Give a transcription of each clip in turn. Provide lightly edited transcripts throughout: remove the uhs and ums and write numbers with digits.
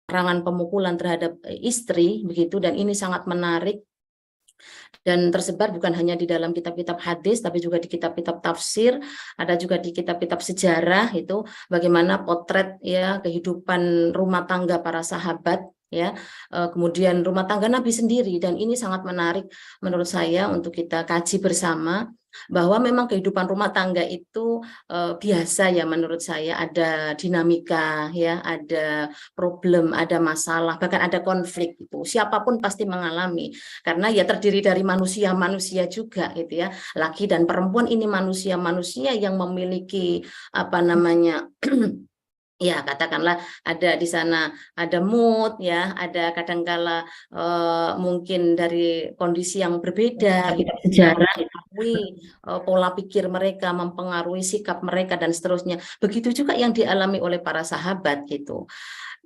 larangan pemukulan terhadap istri begitu, dan ini sangat menarik dan tersebar bukan hanya di dalam kitab-kitab hadis tapi juga di kitab-kitab tafsir, ada juga di kitab-kitab sejarah itu bagaimana potret ya kehidupan rumah tangga para sahabat ya, kemudian rumah tangga Nabi sendiri, dan ini sangat menarik menurut saya untuk kita kaji bersama bahwa memang kehidupan rumah tangga itu biasa ya, menurut saya ada dinamika ya, ada problem, ada masalah, bahkan ada konflik, itu siapapun pasti mengalami karena ya terdiri dari manusia-manusia juga gitu ya, laki dan perempuan ini manusia-manusia yang memiliki apa namanya ya katakanlah ada di sana ada mood ya, ada kadangkala mungkin dari kondisi yang berbeda gitu, sejarah mempengaruhi pola pikir mereka, mempengaruhi sikap mereka dan seterusnya. Begitu juga yang dialami oleh para sahabat gitu.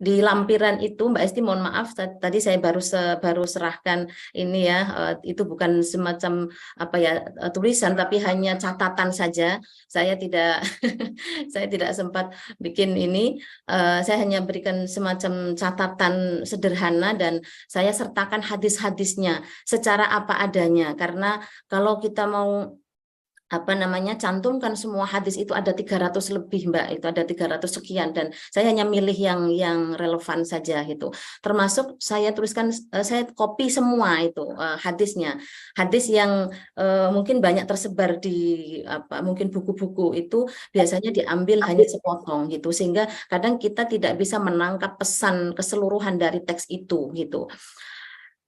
Di lampiran itu Mbak Esti, mohon maaf tadi saya baru serahkan ini ya, itu bukan semacam apa ya tulisan tapi hanya catatan saja. Saya tidak saya tidak sempat bikin ini, saya hanya berikan semacam catatan sederhana dan saya sertakan hadis-hadisnya secara apa adanya, karena kalau kita mau apa namanya cantumkan semua hadis itu ada 300 lebih Mbak, itu ada 300 sekian, dan saya hanya milih yang relevan saja gitu. Termasuk saya tuliskan, saya copy semua itu hadisnya. Hadis yang mungkin banyak tersebar di apa mungkin buku-buku itu biasanya diambil hanya sepotong gitu, sehingga kadang kita tidak bisa menangkap pesan keseluruhan dari teks itu gitu.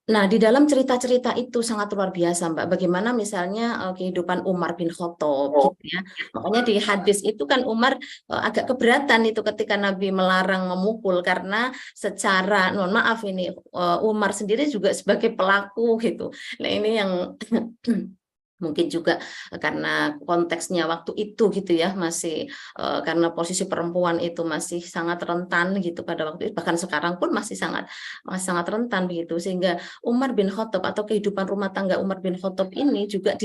Nah, di dalam cerita-cerita itu sangat luar biasa, Mbak. Bagaimana misalnya kehidupan Umar bin Khattab, gitu ya. Makanya di hadis itu kan Umar agak keberatan itu ketika Nabi melarang memukul, karena secara, mohon maaf ini, Umar sendiri juga sebagai pelaku gitu. Nah, ini yang mungkin juga karena konteksnya waktu itu gitu ya, masih karena posisi perempuan itu masih sangat rentan gitu pada waktu itu, bahkan sekarang pun masih sangat rentan begitu, sehingga Umar bin Khattab atau kehidupan rumah tangga Umar bin Khattab ini juga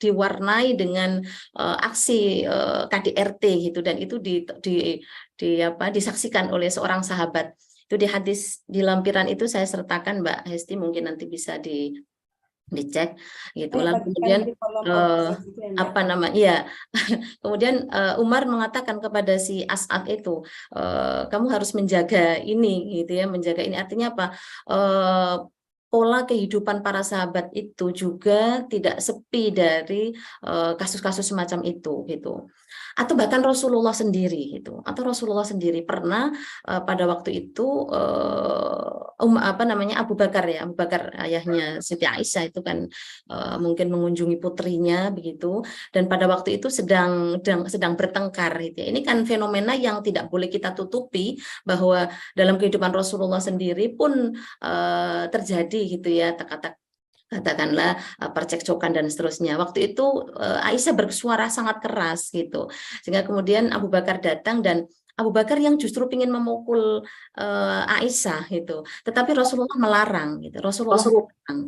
diwarnai dengan aksi KDRT gitu, dan itu disaksikan oleh seorang sahabat. Itu di hadis di lampiran itu saya sertakan Mbak Hesti, mungkin nanti bisa dicek gitu. Lalu kemudian apa namanya ya kemudian Umar mengatakan kepada si As'ad itu, kamu harus menjaga ini gitu ya, menjaga ini artinya apa, pola kehidupan para sahabat itu juga tidak sepi dari kasus-kasus semacam itu gitu. Atau bahkan Rasulullah sendiri gitu, atau Rasulullah sendiri pernah pada waktu itu apa namanya Abu Bakar ya, Abu Bakar ayahnya Siti Aisyah itu kan mungkin mengunjungi putrinya begitu, dan pada waktu itu sedang bertengkar gitu ya. Ini kan fenomena yang tidak boleh kita tutupi bahwa dalam kehidupan Rasulullah sendiri pun terjadi gitu ya, katakanlah percekcokan dan seterusnya. Waktu itu Aisyah bersuara sangat keras gitu, sehingga kemudian Abu Bakar datang, dan Abu Bakar yang justru ingin memukul Aisyah gitu, tetapi Rasulullah melarang gitu. Rasulullah melarang,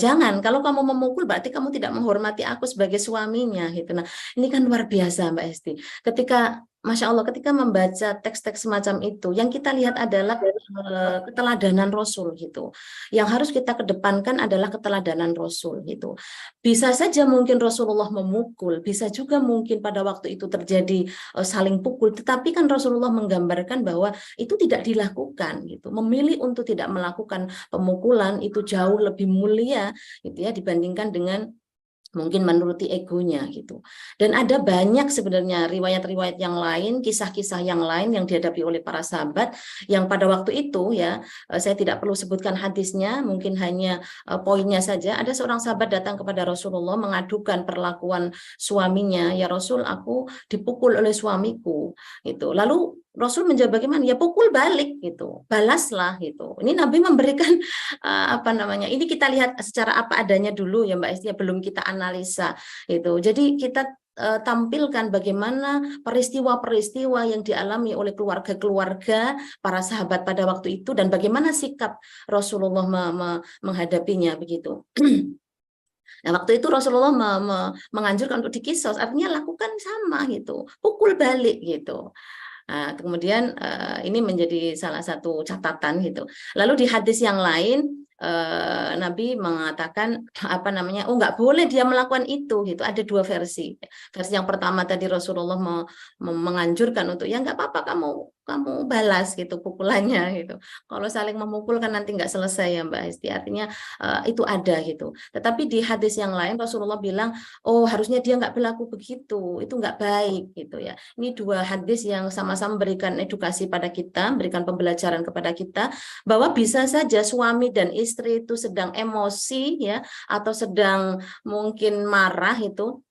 jangan, kalau kamu memukul berarti kamu tidak menghormati aku sebagai suaminya gitu. Nah, ini kan luar biasa Mbak Esti. Ketika Masya Allah, ketika membaca teks-teks semacam itu, yang kita lihat adalah keteladanan Rasul gitu. Yang harus kita kedepankan adalah keteladanan Rasul gitu. Bisa saja mungkin Rasulullah memukul, bisa juga mungkin pada waktu itu terjadi saling pukul, tetapi kan Rasulullah menggambarkan bahwa itu tidak dilakukan gitu. Memilih untuk tidak melakukan pemukulan itu jauh lebih mulia gitu ya, dibandingkan dengan mungkin menuruti egonya gitu. Dan ada banyak sebenarnya riwayat-riwayat yang lain, kisah-kisah yang lain yang dihadapi oleh para sahabat yang pada waktu itu ya, saya tidak perlu sebutkan hadisnya, mungkin hanya poinnya saja. Ada seorang sahabat datang kepada Rasulullah mengadukan perlakuan suaminya, ya Rasul, aku dipukul oleh suamiku gitu. Lalu Rasul menjawab bagaimana? Ya pukul balik gitu, balaslah gitu. Ini Nabi memberikan apa namanya? Ini kita lihat secara apa adanya dulu ya Mbak Esti, belum kita analisa itu. Jadi kita tampilkan bagaimana peristiwa-peristiwa yang dialami oleh keluarga-keluarga para sahabat pada waktu itu, dan bagaimana sikap Rasulullah menghadapinya begitu. Nah, waktu itu Rasulullah menganjurkan untuk dikisos, artinya lakukan sama gitu, pukul balik gitu. Nah, kemudian ini menjadi salah satu catatan gitu. Lalu di hadis yang lain Nabi mengatakan apa namanya, oh nggak boleh dia melakukan itu gitu. Ada dua versi. Versi yang pertama tadi Rasulullah menganjurkan untuk ya nggak apa-apa kamu balas gitu pukulannya gitu. Kalau saling memukul kan nanti nggak selesai ya Mbak Hesti. Artinya itu ada gitu. Tetapi di hadis yang lain Rasulullah bilang, oh harusnya dia nggak berlaku begitu, itu nggak baik gitu ya. Ini dua hadis yang sama-sama memberikan edukasi pada kita, memberikan pembelajaran kepada kita bahwa bisa saja suami dan istri itu sedang emosi ya atau sedang mungkin marah itu,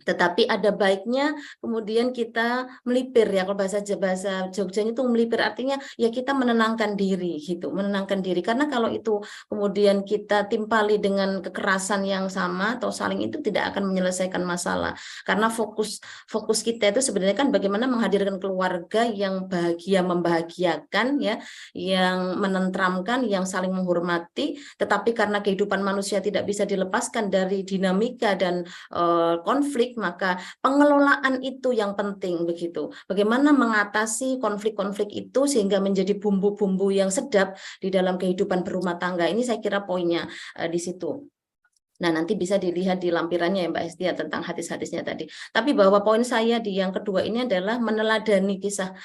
tetapi ada baiknya kemudian kita melipir ya, kalau bahasa Jogjanya itu melipir artinya ya kita menenangkan diri gitu, menenangkan diri, karena kalau itu kemudian kita timpali dengan kekerasan yang sama atau saling, itu tidak akan menyelesaikan masalah, karena fokus kita itu sebenarnya kan bagaimana menghadirkan keluarga yang bahagia, membahagiakan ya, yang menenteramkan, yang saling menghormati, tetapi karena kehidupan manusia tidak bisa dilepaskan dari dinamika dan konflik, maka pengelolaan itu yang penting begitu. Bagaimana mengatasi konflik-konflik itu sehingga menjadi bumbu-bumbu yang sedap di dalam kehidupan berumah tangga. Ini saya kira poinnya di situ. Nah, nanti bisa dilihat di lampirannya ya Mbak Estia tentang hadis-hadisnya tadi. Tapi bahwa poin saya di yang kedua ini adalah meneladani kisah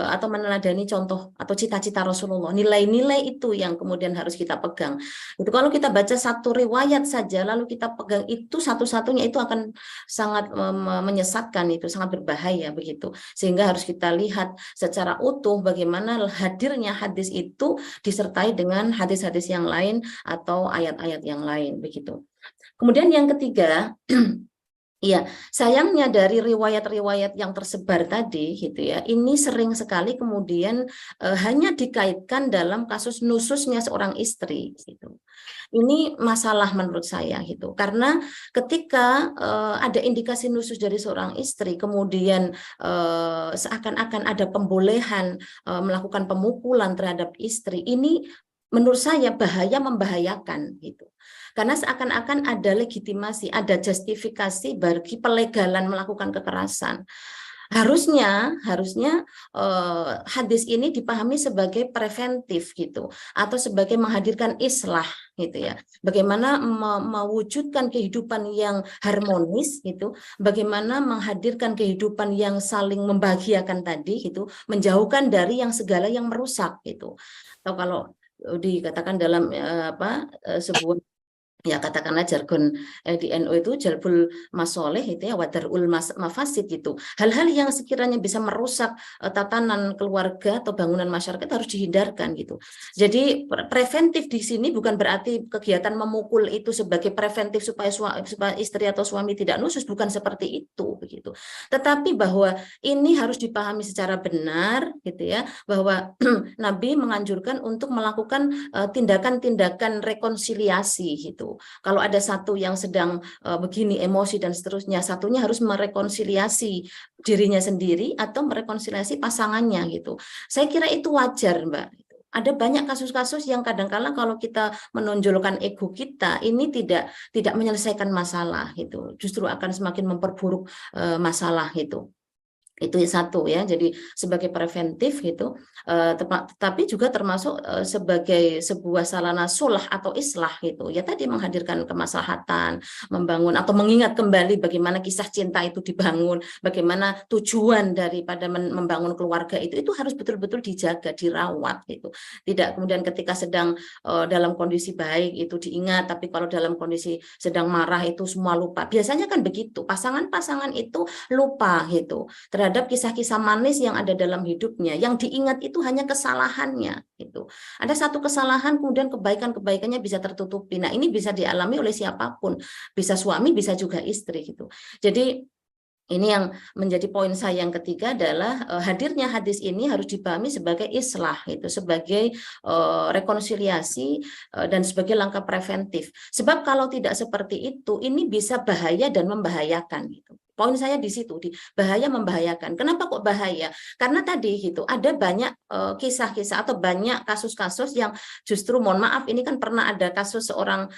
atau meneladani contoh atau cita-cita Rasulullah. Nilai-nilai itu yang kemudian harus kita pegang. Itu kalau kita baca satu riwayat saja lalu kita pegang itu satu-satunya, itu akan sangat menyesatkan, itu sangat berbahaya begitu. Sehingga harus kita lihat secara utuh bagaimana hadirnya hadis itu disertai dengan hadis-hadis yang lain atau ayat-ayat yang lain begitu. Kemudian yang ketiga, iya, sayangnya dari riwayat-riwayat yang tersebar tadi gitu ya, ini sering sekali kemudian hanya dikaitkan dalam kasus nususnya seorang istri gitu. Ini masalah menurut saya gitu. Karena ketika ada indikasi nusus dari seorang istri, kemudian seakan-akan ada pembolehan melakukan pemukulan terhadap istri, ini menurut saya membahayakan gitu. Karena seakan-akan ada legitimasi, ada justifikasi bagi pelegalan melakukan kekerasan. Harusnya hadis ini dipahami sebagai preventif gitu, atau sebagai menghadirkan islah gitu ya. Bagaimana mewujudkan kehidupan yang harmonis gitu, bagaimana menghadirkan kehidupan yang saling membahagiakan tadi gitu, menjauhkan dari yang segala yang merusak gitu. Atau kalau dikatakan dalam sebuah ya katakanlah jargon di NU itu jalbul masoleh itu ya wadarul mafasid gitu. Hal-hal yang sekiranya bisa merusak tatanan keluarga atau bangunan masyarakat harus dihindarkan gitu. Jadi preventif di sini bukan berarti kegiatan memukul itu sebagai preventif supaya istri atau suami tidak nusus, bukan seperti itu begitu. Tetapi bahwa ini harus dipahami secara benar gitu ya, bahwa Nabi menganjurkan untuk melakukan tindakan-tindakan rekonsiliasi gitu. Kalau ada satu yang sedang begini emosi dan seterusnya, satunya harus merekonsiliasi dirinya sendiri atau merekonsiliasi pasangannya gitu. Saya kira itu wajar, Mbak. Ada banyak kasus-kasus yang kadang-kala kalau kita menonjolkan ego kita, ini tidak menyelesaikan masalah gitu. Justru akan semakin memperburuk masalah gitu. Itu satu ya, jadi sebagai preventif gitu, tetapi juga termasuk sebagai sebuah sarana sulh atau islah gitu ya, tadi menghadirkan kemaslahatan, membangun atau mengingat kembali bagaimana kisah cinta itu dibangun, bagaimana tujuan daripada membangun keluarga itu harus betul-betul dijaga, dirawat gitu. Tidak kemudian ketika sedang dalam kondisi baik itu diingat, tapi kalau dalam kondisi sedang marah itu semua lupa. Biasanya kan begitu, pasangan-pasangan itu lupa gitu terhadap kisah-kisah manis yang ada dalam hidupnya. Yang diingat itu hanya kesalahannya gitu. Ada satu kesalahan kemudian kebaikan-kebaikannya bisa tertutupi. Nah, ini bisa dialami oleh siapapun. Bisa suami, bisa juga istri gitu. Jadi ini yang menjadi poin saya yang ketiga adalah hadirnya hadis ini harus dipahami sebagai islah itu, sebagai rekonsiliasi dan sebagai langkah preventif. Sebab kalau tidak seperti itu, ini bisa bahaya dan membahayakan gitu. Poin saya di situ, di bahaya membahayakan. Kenapa kok bahaya? Karena tadi gitu, ada banyak kisah-kisah atau banyak kasus-kasus yang justru, mohon maaf, ini kan pernah ada kasus seorang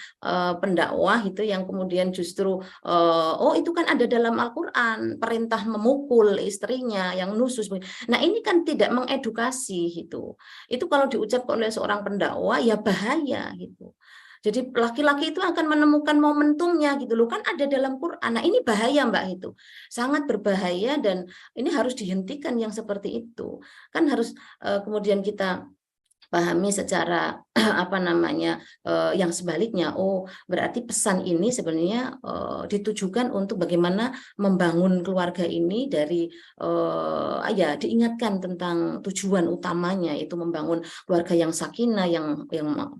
pendakwah itu yang kemudian justru oh itu kan ada dalam Al-Qur'an perintah memukul istrinya yang nusus. Nah, ini kan tidak mengedukasi gitu. Itu kalau diucapkan oleh seorang pendakwa ya bahaya gitu. Jadi laki-laki itu akan menemukan momentumnya gitu loh, kan ada dalam Quran. Nah, ini bahaya Mbak, itu sangat berbahaya dan ini harus dihentikan yang seperti itu. Kan harus kemudian kita pahami secara apa namanya yang sebaliknya. Oh, berarti pesan ini sebenarnya ditujukan untuk bagaimana membangun keluarga ini dari ya diingatkan tentang tujuan utamanya, itu membangun keluarga yang sakinah, yang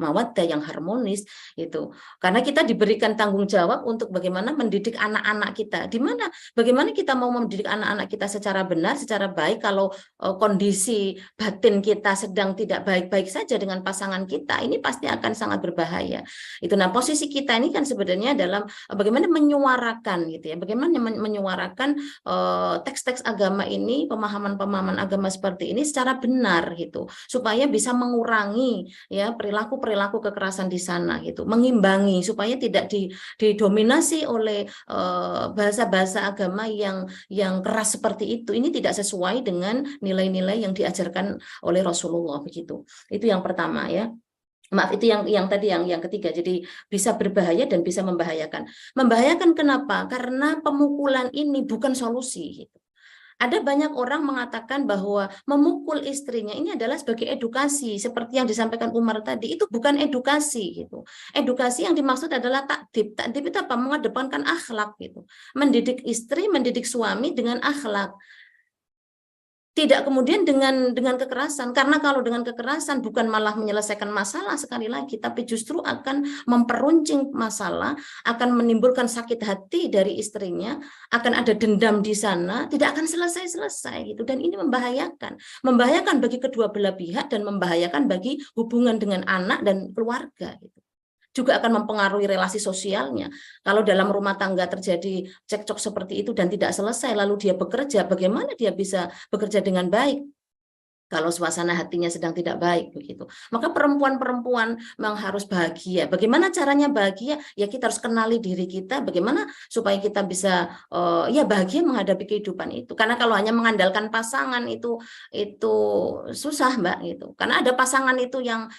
mawaddah, yang harmonis itu. Karena kita diberikan tanggung jawab untuk bagaimana mendidik anak-anak kita. Bagaimana kita mau mendidik anak-anak kita secara benar, secara baik kalau kondisi batin kita sedang tidak baik-baik saja dengan pasangan kita, ini pasti akan sangat berbahaya. Itu, nah, posisi kita ini kan sebenarnya dalam bagaimana menyuarakan gitu ya, bagaimana menyuarakan teks-teks agama ini, pemahaman-pemahaman agama seperti ini secara benar gitu, supaya bisa mengurangi ya perilaku-perilaku kekerasan di sana gitu, mengimbangi supaya tidak didominasi oleh bahasa-bahasa agama yang keras seperti itu. Ini tidak sesuai dengan nilai-nilai yang diajarkan oleh Rasulullah begitu. Itu yang pertama ya. Maaf, itu yang tadi yang ketiga. Jadi bisa berbahaya dan bisa membahayakan. Membahayakan kenapa? Karena pemukulan ini bukan solusi gitu. Ada banyak orang mengatakan bahwa memukul istrinya ini adalah sebagai edukasi, seperti yang disampaikan Umar tadi, itu bukan edukasi gitu. Edukasi yang dimaksud adalah takdib. Takdib itu apa? Mengedepankan akhlak gitu. Mendidik istri, mendidik suami dengan akhlak. Tidak kemudian dengan kekerasan, karena kalau dengan kekerasan bukan malah menyelesaikan masalah sekali lagi, tapi justru akan memperuncing masalah, akan menimbulkan sakit hati dari istrinya, akan ada dendam di sana, tidak akan selesai-selesai gitu. Dan ini membahayakan bagi kedua belah pihak dan membahayakan bagi hubungan dengan anak dan keluarga gitu. Juga akan mempengaruhi relasi sosialnya. Kalau dalam rumah tangga terjadi cekcok seperti itu dan tidak selesai, lalu dia bekerja, bagaimana dia bisa bekerja dengan baik kalau suasana hatinya sedang tidak baik begitu? Maka perempuan-perempuan memang harus bahagia. Bagaimana caranya bahagia? Ya kita harus kenali diri kita, bagaimana supaya kita bisa ya bahagia menghadapi kehidupan itu. Karena kalau hanya mengandalkan pasangan itu susah Mbak gitu. Karena ada pasangan itu yang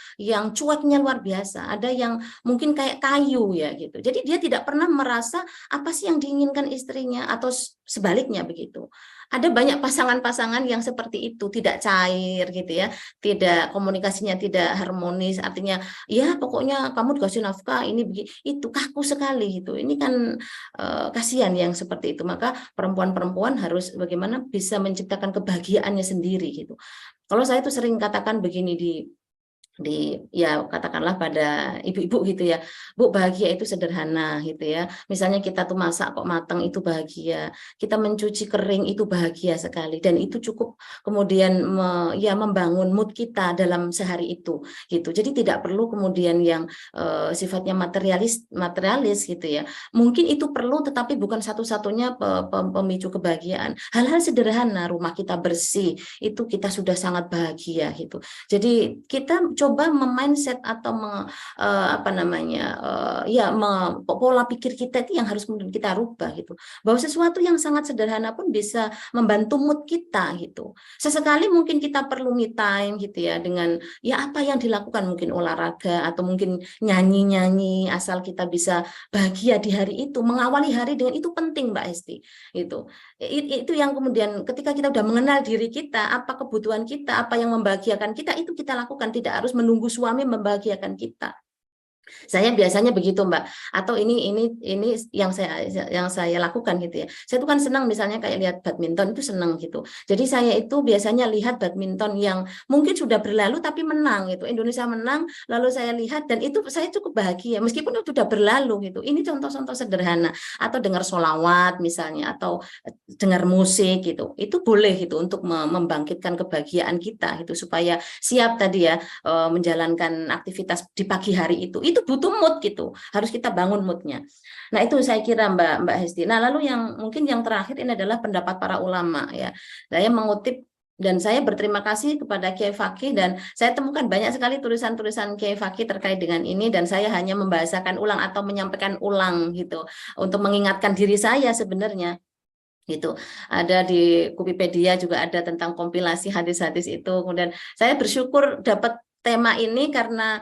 cueknya luar biasa, ada yang mungkin kayak kayu ya gitu. Jadi dia tidak pernah merasa apa sih yang diinginkan istrinya atau sebaliknya begitu. Ada banyak pasangan-pasangan yang seperti itu, tidak cair gitu ya, tidak, komunikasinya tidak harmonis, artinya ya pokoknya kamu dikasih nafkah ini itu kaku sekali gitu. Ini kan kasihan yang seperti itu. Maka perempuan-perempuan harus bagaimana bisa menciptakan kebahagiaannya sendiri gitu. Kalau saya tuh sering katakan begini ya katakanlah pada ibu-ibu gitu ya, Bu, bahagia itu sederhana gitu ya. Misalnya kita tuh masak kok matang itu bahagia, kita mencuci kering itu bahagia sekali, dan itu cukup kemudian ya membangun mood kita dalam sehari itu gitu. Jadi tidak perlu kemudian yang sifatnya materialis gitu ya. Mungkin itu perlu tetapi bukan satu-satunya pemicu kebahagiaan. Hal-hal sederhana, rumah kita bersih itu kita sudah sangat bahagia gitu. Jadi kita coba memindset atau pola pikir kita itu yang harus kemudian kita rubah gitu, bahwa sesuatu yang sangat sederhana pun bisa membantu mood kita gitu. Sesekali mungkin kita perlu me time gitu ya, dengan ya apa yang dilakukan, mungkin olahraga atau mungkin nyanyi asal kita bisa bahagia di hari itu, mengawali hari dengan itu penting Mbak Esti itu yang kemudian ketika kita sudah mengenal diri kita, apa kebutuhan kita, apa yang membahagiakan kita, itu kita lakukan, tidak harus menunggu suami membahagiakan kita. Saya biasanya begitu Mbak, atau ini yang saya lakukan gitu ya. Saya tuh kan senang misalnya kayak lihat badminton itu senang gitu. Jadi saya itu biasanya lihat badminton yang mungkin sudah berlalu tapi menang gitu. Indonesia menang, lalu saya lihat dan itu saya cukup bahagia meskipun itu sudah berlalu gitu. Ini contoh-contoh sederhana, atau dengar sholawat misalnya, atau dengar musik gitu. Itu boleh gitu untuk membangkitkan kebahagiaan kita gitu, supaya siap tadi ya menjalankan aktivitas di pagi hari itu itu butuh mood gitu, harus kita bangun moodnya. Nah itu saya kira Mbak Hesti. Nah lalu yang mungkin yang terakhir ini adalah pendapat para ulama ya. Saya mengutip dan saya berterima kasih kepada Kiai Fakih dan saya temukan banyak sekali tulisan-tulisan Kiai Fakih terkait dengan ini dan saya hanya membahasakan ulang atau menyampaikan ulang gitu untuk mengingatkan diri saya sebenarnya gitu. Ada di Kupipedia juga ada tentang kompilasi hadis-hadis itu. Kemudian saya bersyukur dapat tema ini karena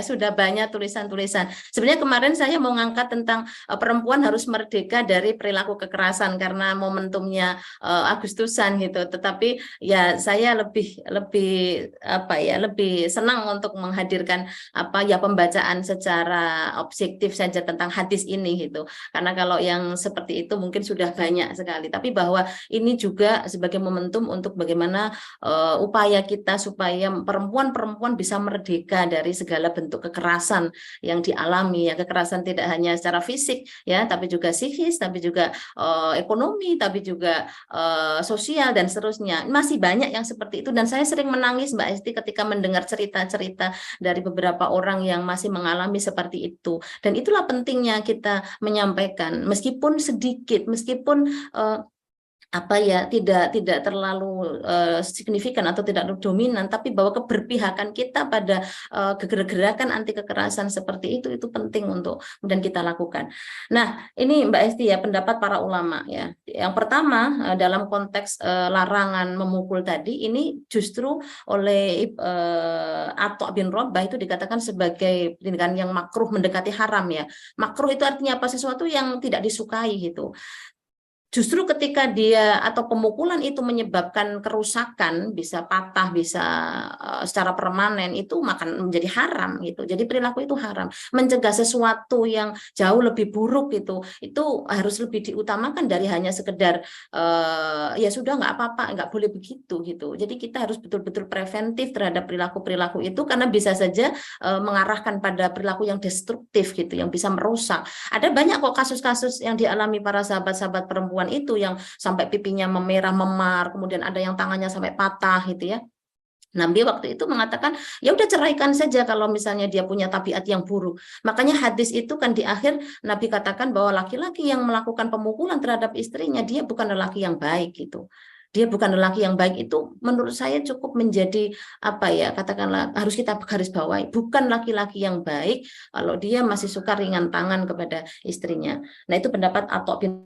sudah banyak tulisan-tulisan. Sebenarnya kemarin saya mau ngangkat tentang perempuan harus merdeka dari perilaku kekerasan karena momentumnya Agustusan gitu. Tetapi ya saya lebih lebih apa ya lebih senang untuk menghadirkan pembacaan secara objektif saja tentang hadis ini gitu. Karena kalau yang seperti itu mungkin sudah banyak sekali. Tapi bahwa ini juga sebagai momentum untuk bagaimana upaya kita supaya perempuan bisa merdeka dari segala bentuk kekerasan yang dialami ya, kekerasan tidak hanya secara fisik ya, tapi juga psikis, tapi juga ekonomi, tapi juga sosial dan seterusnya. Masih banyak yang seperti itu dan saya sering menangis Mbak Esti ketika mendengar cerita-cerita dari beberapa orang yang masih mengalami seperti itu. Dan itulah pentingnya kita menyampaikan meskipun sedikit, meskipun tidak terlalu signifikan atau tidak terlalu dominan, tapi bahwa keberpihakan kita pada gerakan anti kekerasan seperti itu penting untuk kemudian kita lakukan. Nah, ini Mbak Esti ya pendapat para ulama ya. Yang pertama dalam konteks larangan memukul tadi ini justru oleh Atha bin Robah itu dikatakan sebagai tindakan yang makruh mendekati haram ya. Makruh itu artinya apa? Sesuatu yang tidak disukai gitu. Justru ketika dia atau pemukulan itu menyebabkan kerusakan, bisa patah, bisa secara permanen, itu menjadi haram gitu. Jadi perilaku itu haram. Mencegah sesuatu yang jauh lebih buruk itu harus lebih diutamakan dari hanya sekedar ya sudah nggak apa-apa, nggak boleh begitu gitu. Jadi kita harus betul-betul preventif terhadap perilaku-perilaku itu karena bisa saja mengarahkan pada perilaku yang destruktif gitu, yang bisa merusak. Ada banyak kok kasus-kasus yang dialami para sahabat-sahabat perempuan itu yang sampai pipinya memerah, memar, kemudian ada yang tangannya sampai patah gitu ya. Nabi waktu itu mengatakan, ya udah ceraikan saja kalau misalnya dia punya tabiat yang buruk. Makanya hadis itu kan di akhir Nabi katakan bahwa laki-laki yang melakukan pemukulan terhadap istrinya, dia bukan lelaki yang baik gitu. Dia bukan lelaki yang baik itu menurut saya cukup menjadi katakanlah harus kita garis bawahi, bukan laki-laki yang baik kalau dia masih suka ringan tangan kepada istrinya. Nah itu pendapat Atha bin.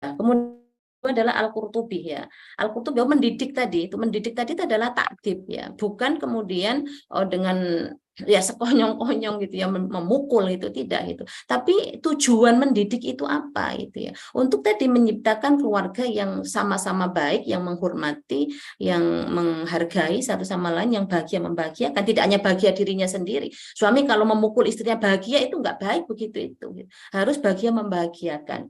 Kemudian adalah Al-Qurtubi ya. Al-Qurtubi mendidik tadi itu adalah takdib ya, bukan kemudian dengan ya sekonyong-konyong gitu ya memukul itu tidak gitu. Tapi tujuan mendidik itu apa itu ya? Untuk tadi menciptakan keluarga yang sama-sama baik, yang menghormati, yang menghargai satu sama lain, yang bahagia membahagiakan, tidak hanya bahagia dirinya sendiri. Suami kalau memukul istrinya bahagia itu enggak baik begitu itu. Harus bahagia membahagiakan.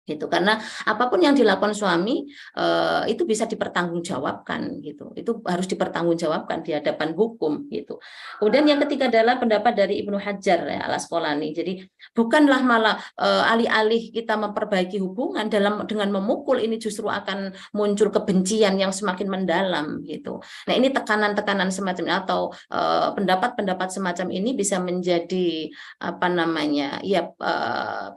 Gitu karena apapun yang dilakukan suami itu bisa dipertanggungjawabkan gitu, itu harus dipertanggungjawabkan di hadapan hukum gitu. Kemudian yang ketiga adalah pendapat dari Ibnu Hajar ya, Al Asqalani. Jadi bukanlah malah alih-alih kita memperbaiki hubungan dengan memukul ini justru akan muncul kebencian yang semakin mendalam gitu. Nah ini tekanan-tekanan semacam ini atau pendapat-pendapat semacam ini bisa menjadi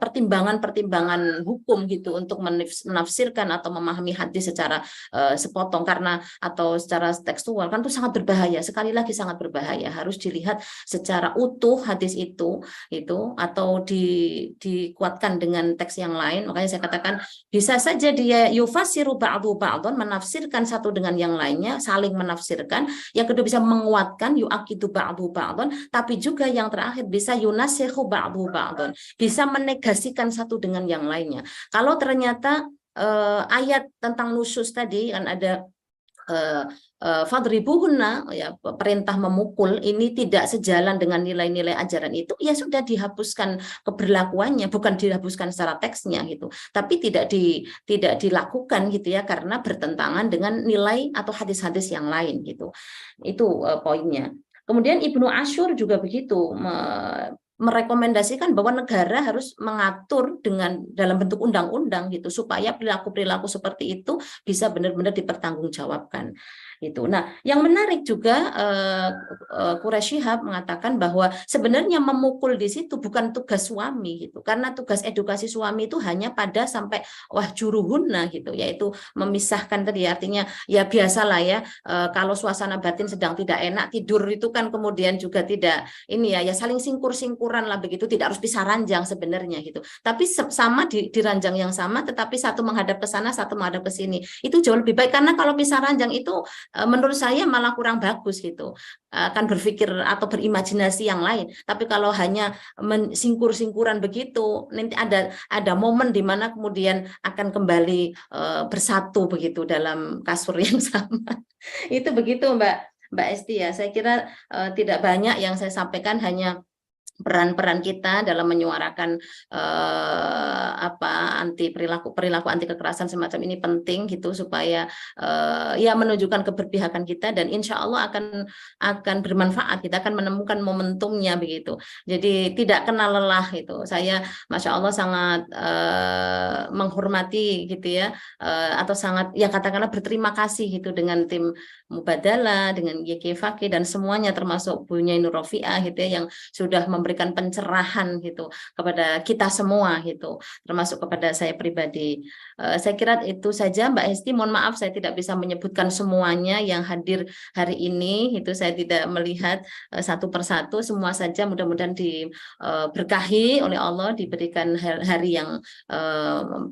pertimbangan-pertimbangan hukum gitu untuk menafsirkan atau memahami hadis secara sepotong karena atau secara tekstual kan itu sangat berbahaya. Sekali lagi sangat berbahaya. Harus dilihat secara utuh hadis itu atau dikuatkan dengan teks yang lain. Makanya saya katakan bisa saja dia yufasiru ba'du ba'dun, menafsirkan satu dengan yang lainnya, saling menafsirkan. Yang kedua bisa menguatkan yu'akidu ba'du ba'dun, tapi juga yang terakhir bisa yunasikhu ba'du ba'dun, bisa menegasikan satu dengan yang lainnya. Kalau ternyata ayat tentang nusyuz tadi kan ada fadribuhunna ya, perintah memukul ini tidak sejalan dengan nilai-nilai ajaran itu, ya sudah dihapuskan keberlakuannya, bukan dihapuskan secara teksnya gitu, tapi tidak dilakukan gitu ya karena bertentangan dengan nilai atau hadis-hadis yang lain gitu. Itu poinnya. Kemudian Ibnu Ashur juga begitu merekomendasikan bahwa negara harus mengatur dalam bentuk undang-undang gitu supaya perilaku-perilaku seperti itu bisa benar-benar dipertanggungjawabkan. Gitu. Nah, yang menarik juga Quraisy Shihab mengatakan bahwa sebenarnya memukul di situ bukan tugas suami gitu, karena tugas edukasi suami itu hanya pada sampai wahjuruhunna gitu, yaitu memisahkan tadi, artinya ya biasalah ya, kalau suasana batin sedang tidak enak tidur itu kan kemudian juga tidak ini ya, ya saling singkur-singkuran lah begitu, tidak harus pisah ranjang sebenarnya gitu. Tapi sama di ranjang yang sama, tetapi satu menghadap ke sana, satu menghadap ke sini. Itu jauh lebih baik, karena kalau pisah ranjang itu menurut saya malah kurang bagus gitu, akan berpikir atau berimajinasi yang lain. Tapi kalau hanya singkur-singkuran begitu, nanti ada momen di mana kemudian akan kembali bersatu begitu dalam kasur yang sama. Itu begitu Mbak Esti ya. Saya kira tidak banyak yang saya sampaikan, hanya peran-peran kita dalam menyuarakan anti perilaku anti kekerasan semacam ini penting gitu, supaya ya menunjukkan keberpihakan kita, dan insya Allah akan bermanfaat, kita akan menemukan momentumnya begitu. Jadi tidak kenal lelah itu. Saya Masya Allah sangat menghormati gitu ya, atau sangat ya katakanlah berterima kasih gitu dengan tim Mubadala, dengan YK Fakih dan semuanya, termasuk Bu Nyai Nur Rofiah gitu ya, yang sudah memberikan pencerahan gitu kepada kita semua gitu, termasuk kepada saya pribadi. Saya kira itu saja Mbak Hesti. Mohon maaf saya tidak bisa menyebutkan semuanya yang hadir hari ini, itu saya tidak melihat satu persatu, semua saja mudah-mudahan diberkahi oleh Allah, diberikan hari yang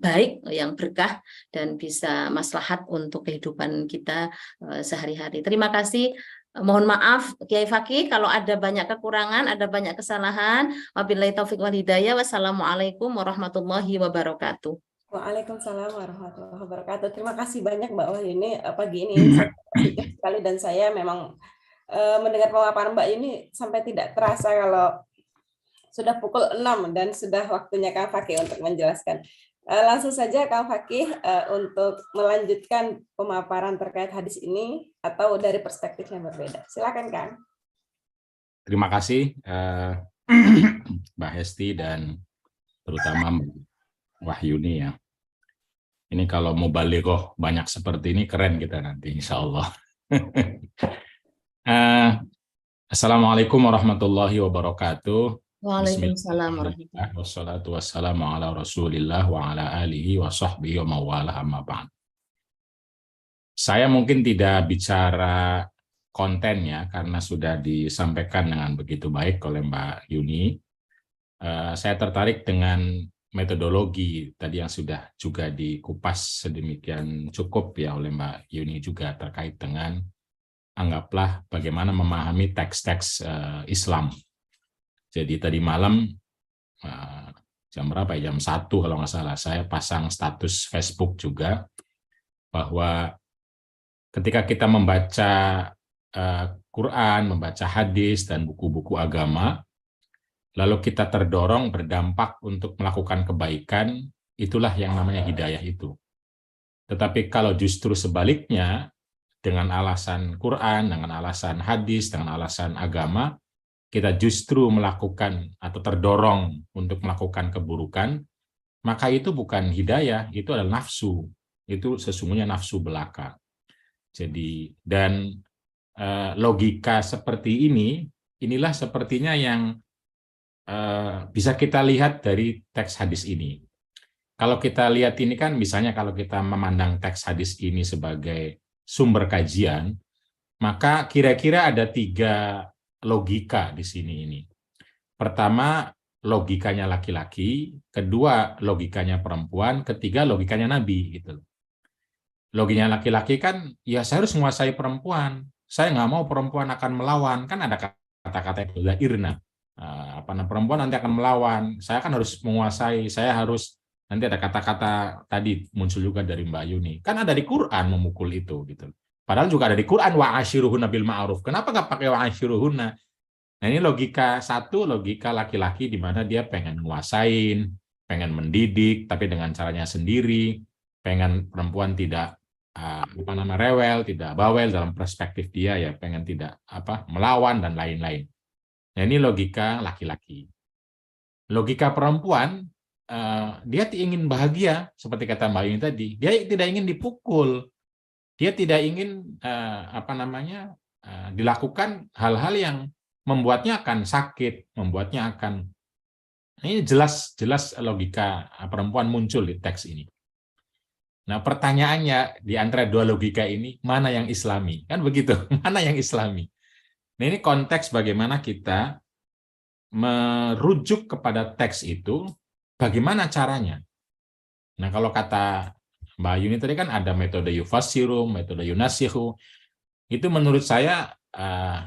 baik, yang berkah, dan bisa maslahat untuk kehidupan kita sehari-hari. Terima kasih. Mohon maaf Kiai Fakih kalau ada banyak kekurangan, ada banyak kesalahan. Wabillahi taufik wal hidayah. Wassalamualaikum warahmatullahi wabarakatuh. Waalaikumsalam warahmatullahi wabarakatuh. Terima kasih banyak Mbak Wahyuni. Pagi ini saya positif sekali, dan saya memang mendengar pemaparan Mbak ini sampai tidak terasa kalau sudah pukul 6 dan sudah waktunya Kang Fakih untuk menjelaskan. Langsung saja Kang Fakih untuk melanjutkan pemaparan terkait hadis ini, atau dari perspektif yang berbeda. Silakan Kang. Terima kasih Mbak Hesti dan terutama Mbak Wahyuni ya. Ini kalau mau balighah banyak seperti ini keren kita nanti insya Allah. Assalamualaikum warahmatullahi wabarakatuh. Waalaikumsalam warahmatullahi wabarakatuh. Wassalatu wassalamu ala Rasulillah wa ala alihi wa sahbihi wa mawalah amma ba'd. Saya mungkin tidak bicara kontennya karena sudah disampaikan dengan begitu baik oleh Mbak Yuni. Saya tertarik dengan metodologi tadi yang sudah juga dikupas sedemikian cukup ya oleh Mbak Yuni juga, terkait dengan anggaplah bagaimana memahami teks-teks Islam. Jadi tadi malam jam berapa ya? Jam 1 kalau nggak salah, saya pasang status Facebook juga bahwa ketika kita membaca Quran, membaca hadis dan buku-buku agama, lalu kita terdorong berdampak untuk melakukan kebaikan, itulah yang namanya hidayah itu. Tetapi kalau justru sebaliknya, dengan alasan Quran, dengan alasan hadis, dengan alasan agama, kita justru melakukan atau terdorong untuk melakukan keburukan, maka itu bukan hidayah, itu adalah nafsu. Itu sesungguhnya nafsu belaka. Jadi, dan logika seperti ini, inilah sepertinya yang bisa kita lihat dari teks hadis ini. Kalau kita lihat ini kan, misalnya kalau kita memandang teks hadis ini sebagai sumber kajian, maka kira-kira ada 3 logika di sini ini. Pertama, logikanya laki-laki, kedua logikanya perempuan, ketiga logikanya Nabi gitu. Logikanya laki-laki kan ya saya harus menguasai perempuan. Saya nggak mau perempuan akan melawan, kan ada kata-kata itu irna. Perempuan nanti akan melawan. Saya kan harus menguasai, saya harus, nanti ada kata-kata tadi muncul juga dari Mbak Yuni. Kan ada di Quran memukul itu gitu. Padahal juga ada di Quran wa'ashiruhunna bil ma'ruf. Kenapa nggak pakai wa'ashiruhunna? Nah, ini logika satu, logika laki-laki di mana dia pengen nguasain, pengen mendidik, tapi dengan caranya sendiri, pengen perempuan tidak rewel, tidak bawel dalam perspektif dia ya, pengen tidak melawan dan lain-lain. Nah, ini logika laki-laki. Logika perempuan, dia ingin bahagia seperti kata Mbak Yuni tadi. Dia tidak ingin dipukul. Dia tidak ingin dilakukan hal-hal yang membuatnya akan sakit, membuatnya akan, ini jelas logika perempuan muncul di teks ini. Nah, pertanyaannya di antara dua logika ini, mana yang islami? Kan begitu, mana yang islami? Nah, ini konteks bagaimana kita merujuk kepada teks itu, bagaimana caranya? Nah, kalau kata Mbak Yuni tadi kan ada metode yufassiru, metode yunasihu. Itu menurut saya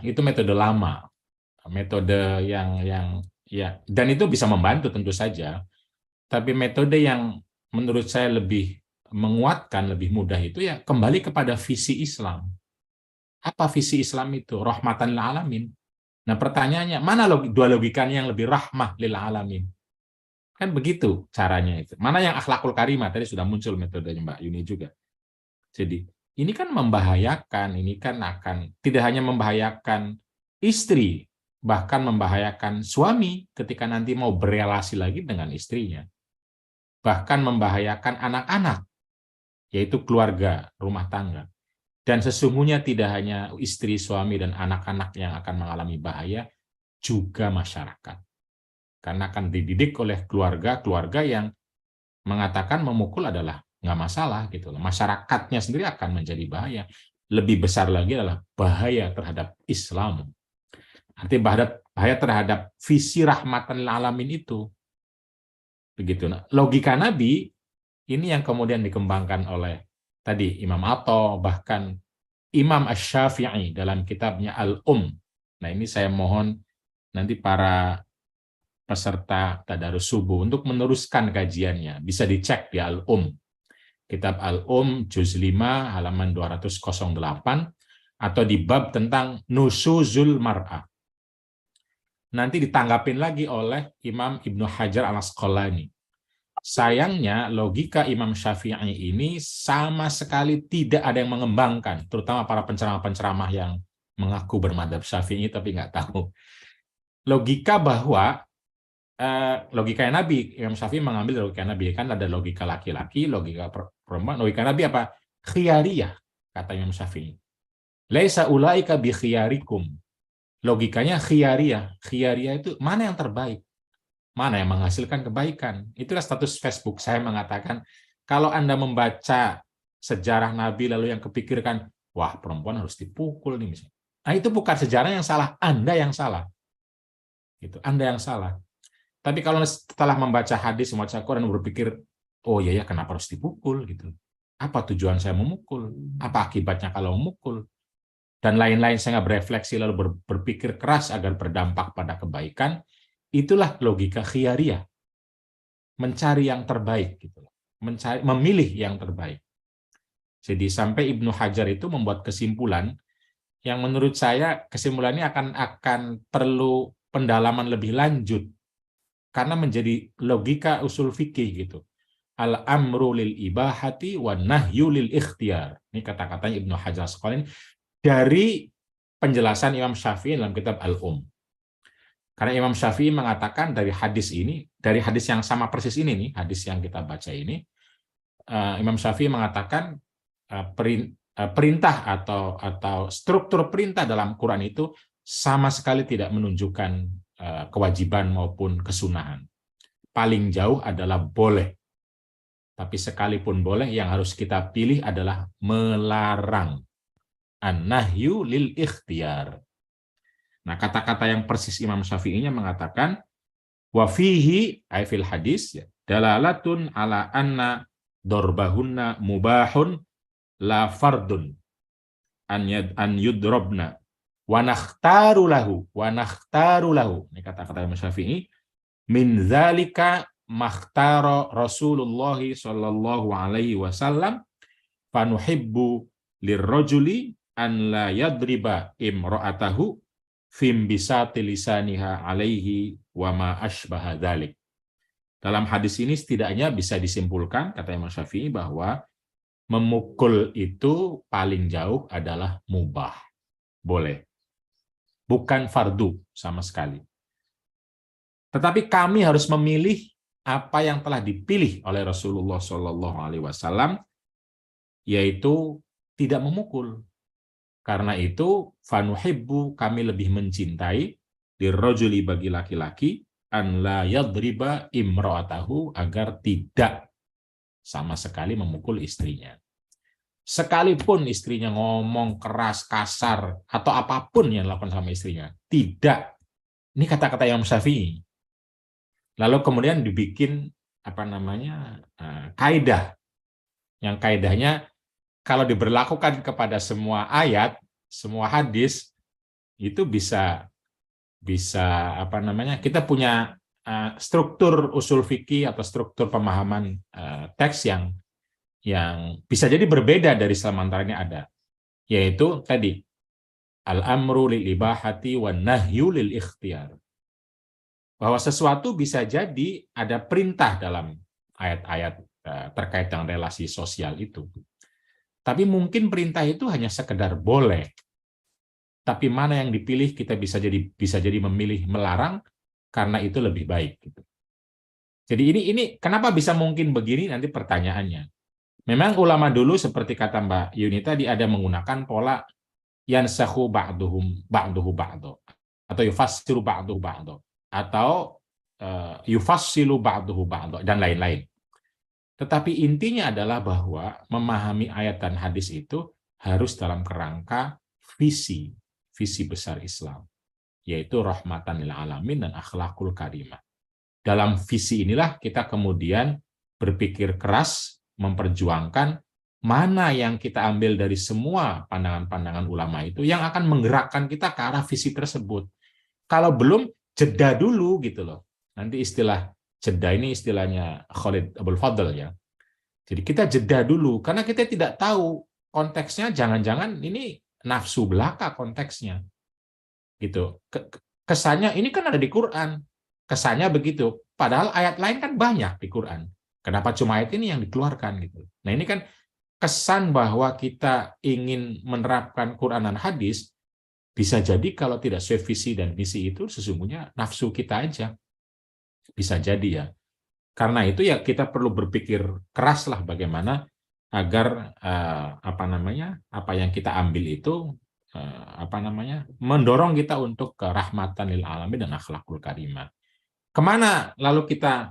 itu metode lama, metode yang ya, dan itu bisa membantu tentu saja. Tapi metode yang menurut saya lebih menguatkan, lebih mudah itu ya kembali kepada visi Islam. Apa visi Islam itu? Rahmatan lil alamin. Nah, pertanyaannya, mana dua logikanya yang lebih rahmah lil alamin? Kan begitu caranya itu. Mana yang akhlakul karimah? Tadi sudah muncul metodenya Mbak Yuni juga. Jadi, ini kan membahayakan, ini kan akan tidak hanya membahayakan istri, bahkan membahayakan suami ketika nanti mau berelasi lagi dengan istrinya. Bahkan membahayakan anak-anak, yaitu keluarga, rumah tangga. Dan sesungguhnya tidak hanya istri, suami, dan anak-anak yang akan mengalami bahaya, juga masyarakat. Karena akan dididik oleh keluarga yang mengatakan memukul adalah nggak masalah gitu loh. Masyarakatnya sendiri akan menjadi bahaya. Lebih besar lagi adalah bahaya terhadap Islam. Artinya bahaya terhadap visi rahmatan lil alamin itu. Begitu. Nah, logika Nabi ini yang kemudian dikembangkan oleh tadi Imam Atha, bahkan Imam Asy-Syafi'i dalam kitabnya Nah, ini saya mohon nanti para peserta tadarus subuh untuk meneruskan kajiannya. Bisa dicek di Kitab juz 5 halaman 208 atau di bab tentang nusuzul mar'ah. Nanti ditanggapin lagi oleh Imam Ibnu Hajar al-Asqalani. Sayangnya logika Imam Syafi'i ini sama sekali tidak ada yang mengembangkan, terutama para penceramah-penceramah yang mengaku bermadzhab Syafi'i tapi nggak tahu. Logika bahwa logika Nabi, Imam Syafi'i mengambil logika Nabi, kan ada logika laki-laki, logika perempuan, logika Nabi apa? Khiyariyah, kata Imam Syafi'i. Laisa ulaika bi khiyarikum. Logikanya khiyariyah. Khiyariyah itu mana yang terbaik? Mana yang menghasilkan kebaikan? Itulah status Facebook saya mengatakan, kalau Anda membaca sejarah Nabi lalu yang kepikirkan, wah perempuan harus dipukul nih misalnya. Nah, itu bukan sejarah yang salah, Anda yang salah. Gitu, Anda yang salah. Tapi kalau setelah membaca hadis, membaca Quran, berpikir, oh iya ya, kenapa harus dipukul gitu? Apa tujuan saya memukul? Apa akibatnya kalau memukul? Dan lain-lain, saya nggak berefleksi lalu berpikir keras agar berdampak pada kebaikan. Itulah logika khiyariyah. Mencari yang terbaik gitu. Memilih yang terbaik. Jadi sampai Ibnu Hajar itu membuat kesimpulan yang menurut saya kesimpulannya akan perlu pendalaman lebih lanjut. Karena menjadi logika usul fikih gitu. Al-amru lil ibahati wa nahyu lil ikhtiyar. Ini kata-katanya Ibnu Hajar Asqalani dari penjelasan Imam Syafi'i dalam kitab Karena Imam Syafi'i mengatakan dari hadis ini, dari hadis yang sama persis ini nih, hadis yang kita baca ini, Imam Syafi'i mengatakan perintah atau struktur perintah dalam Quran itu sama sekali tidak menunjukkan kewajiban maupun kesunahan. Paling jauh adalah boleh. Tapi sekalipun boleh, yang harus kita pilih adalah melarang. An-nahyu lil ikhtiyar. Nah, kata-kata yang persis Imam Syafi'inya mengatakan, wa fihi ay fil hadis dalalatun ala anna dorbahunna mubahun la fardun an yudrobna wa nakhtaru lahu. Ini kata-kata Imam Syafi'i, min zalika makhtara Rasulullah sallallahu alaihi wasallam fanuhibbu lirrajuli an la yadriba imra'atahu fim bisati lisaniha alaihi wa ma asbaha dzalik. Dalam hadis ini setidaknya bisa disimpulkan, kata Imam Syafi'i, bahwa memukul itu paling jauh adalah mubah. Boleh. Bukan fardu sama sekali. Tetapi kami harus memilih apa yang telah dipilih oleh Rasulullah SAW, yaitu tidak memukul. Karena itu, fanuhibbu, kami lebih mencintai, dirrajuli, bagi laki-laki, an la yadriba imra'atahu, agar tidak sama sekali memukul istrinya. Sekalipun istrinya ngomong keras, kasar, atau apapun yang dilakukan sama istrinya, tidak. Ini kata-kata Imam Syafi'i. Lalu kemudian dibikin kaidah. Yang kaidahnya kalau diberlakukan kepada semua ayat, semua hadis, itu bisa kita punya struktur usul fikih atau struktur pemahaman teks yang bisa jadi berbeda dari sementara ada, yaitu tadi al-amru lil ibahati wan nahyu lil ikhtiyar, bahwa sesuatu bisa jadi ada perintah dalam ayat-ayat terkait dengan relasi sosial itu, tapi mungkin perintah itu hanya sekedar boleh. Tapi mana yang dipilih, kita bisa jadi memilih melarang karena itu lebih baik. Gitu. Jadi ini kenapa bisa mungkin begini, nanti pertanyaannya. Memang ulama dulu seperti kata Mbak Yuni tadi ada menggunakan pola yansakhu ba'duhu ba'du atau yufassiru ba'duhu ba'du atau yufassilu ba'duhu ba'du dan lain-lain. Tetapi intinya adalah bahwa memahami ayat dan hadis itu harus dalam kerangka visi besar Islam, yaitu rahmatan lil alamin dan akhlakul karimah. Dalam visi inilah kita kemudian berpikir keras, memperjuangkan mana yang kita ambil dari semua pandangan-pandangan ulama itu yang akan menggerakkan kita ke arah visi tersebut. Kalau belum, jeda dulu gitu loh. Nanti istilah jeda ini istilahnya Khalid Abul Fadl ya. Jadi kita jeda dulu, karena kita tidak tahu konteksnya, jangan-jangan ini nafsu belaka konteksnya. Gitu. Kesannya ini kan ada di Quran. Kesannya begitu. Padahal ayat lain kan banyak di Quran. Kenapa cuma ayat ini yang dikeluarkan gitu. Nah, ini kan kesan bahwa kita ingin menerapkan Quran dan hadis bisa jadi kalau tidak sesuai visi dan misi itu sesungguhnya nafsu kita aja. Bisa jadi ya. Karena itu ya kita perlu berpikir keras lah bagaimana agar apa yang kita ambil itu mendorong kita untuk ke rahmatan lil alamin dan akhlakul karimah. Kemana lalu kita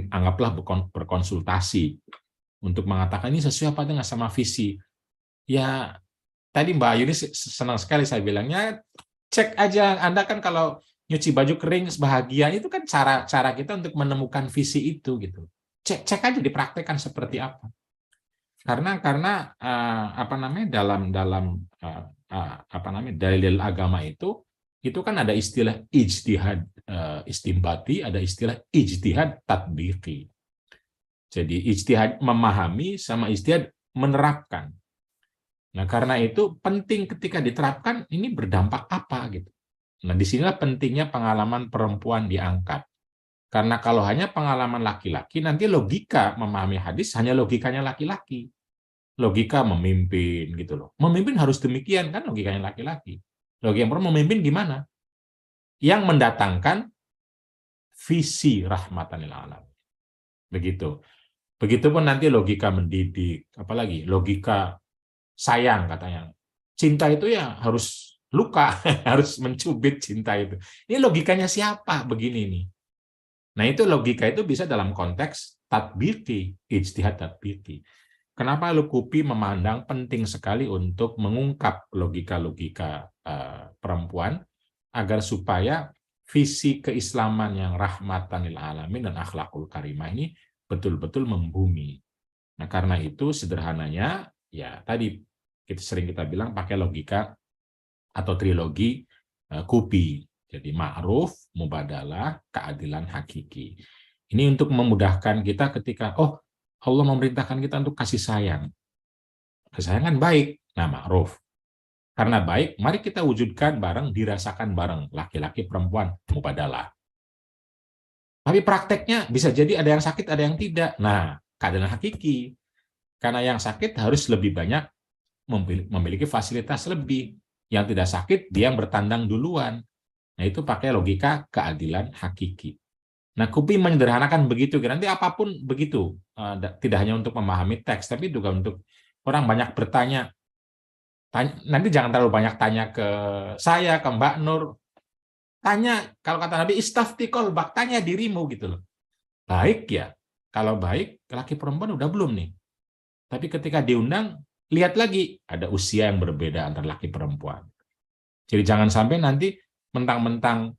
anggaplah berkonsultasi untuk mengatakan ini sesuai apa dengan sama visi. Ya tadi Mbak Yuni senang sekali saya bilangnya, cek aja Anda kan kalau nyuci baju kering bahagia itu kan cara kita untuk menemukan visi itu gitu. Cek aja dipraktekkan seperti apa. Karena dalam dalil agama itu kan ada istilah ijtihad istimbati, ada istilah ijtihad tatbiqi. Jadi ijtihad memahami sama ijtihad menerapkan. Nah, karena itu penting ketika diterapkan ini berdampak apa gitu. Nah, disinilah pentingnya pengalaman perempuan diangkat. Karena kalau hanya pengalaman laki-laki, nanti logika memahami hadis hanya logikanya laki-laki. Logika memimpin gitu loh. Memimpin harus demikian kan logikanya laki-laki. Logika yang perempuan memimpin gimana? Yang mendatangkan visi rahmatan lil alamin. Begitu. Begitupun nanti logika mendidik, apalagi logika sayang katanya. Cinta itu ya harus luka, harus mencubit cinta itu. Ini logikanya siapa begini nih? Nah, itu logika itu bisa dalam konteks tatbiki, ijtihad tatbiki. Kenapa Al-Qubi memandang penting sekali untuk mengungkap logika-logika perempuan agar supaya visi keislaman yang rahmatan lil alamin dan akhlakul karimah ini betul-betul membumi. Nah, karena itu sederhananya ya tadi sering kita bilang pakai logika atau trilogi Qubi. Jadi ma'ruf, mubadalah, keadilan hakiki. Ini untuk memudahkan kita ketika Allah memerintahkan kita untuk kasih sayang. Kesayangan baik, nah ma'ruf. Karena baik, mari kita wujudkan bareng, dirasakan bareng, laki-laki perempuan, mubadalah. Tapi prakteknya bisa jadi ada yang sakit, ada yang tidak. Nah, keadilan hakiki. Karena yang sakit harus lebih banyak memiliki fasilitas lebih. Yang tidak sakit, dia yang bertandang duluan. Nah, itu pakai logika keadilan hakiki. Nah, Qubi menyederhanakan begitu. Nanti apapun begitu. Tidak hanya untuk memahami teks, tapi juga untuk orang banyak bertanya, nanti jangan terlalu banyak tanya ke saya, ke Mbak Nur. Tanya, kalau kata Nabi, istafti qalbak, tanya dirimu gitu loh. Baik ya, kalau baik, laki perempuan udah belum nih. Tapi ketika diundang, lihat lagi, ada usia yang berbeda antara laki perempuan. Jadi jangan sampai nanti mentang-mentang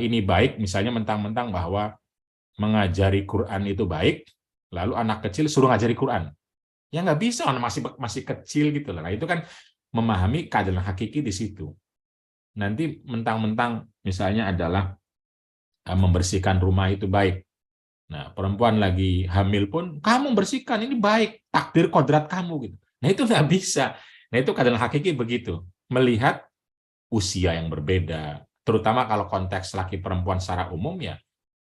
ini baik, misalnya mentang-mentang bahwa mengajari Quran itu baik, lalu anak kecil suruh ngajari Quran. Ya nggak bisa, masih kecil gitu loh. Nah, itu kan memahami keadilan hakiki di situ. Nanti mentang-mentang misalnya adalah membersihkan rumah itu baik. Nah, perempuan lagi hamil pun, kamu bersihkan, ini baik, takdir kodrat kamu gitu. Nah, itu nggak bisa. Nah, itu keadilan hakiki begitu. Melihat usia yang berbeda, terutama kalau konteks laki perempuan secara umum ya,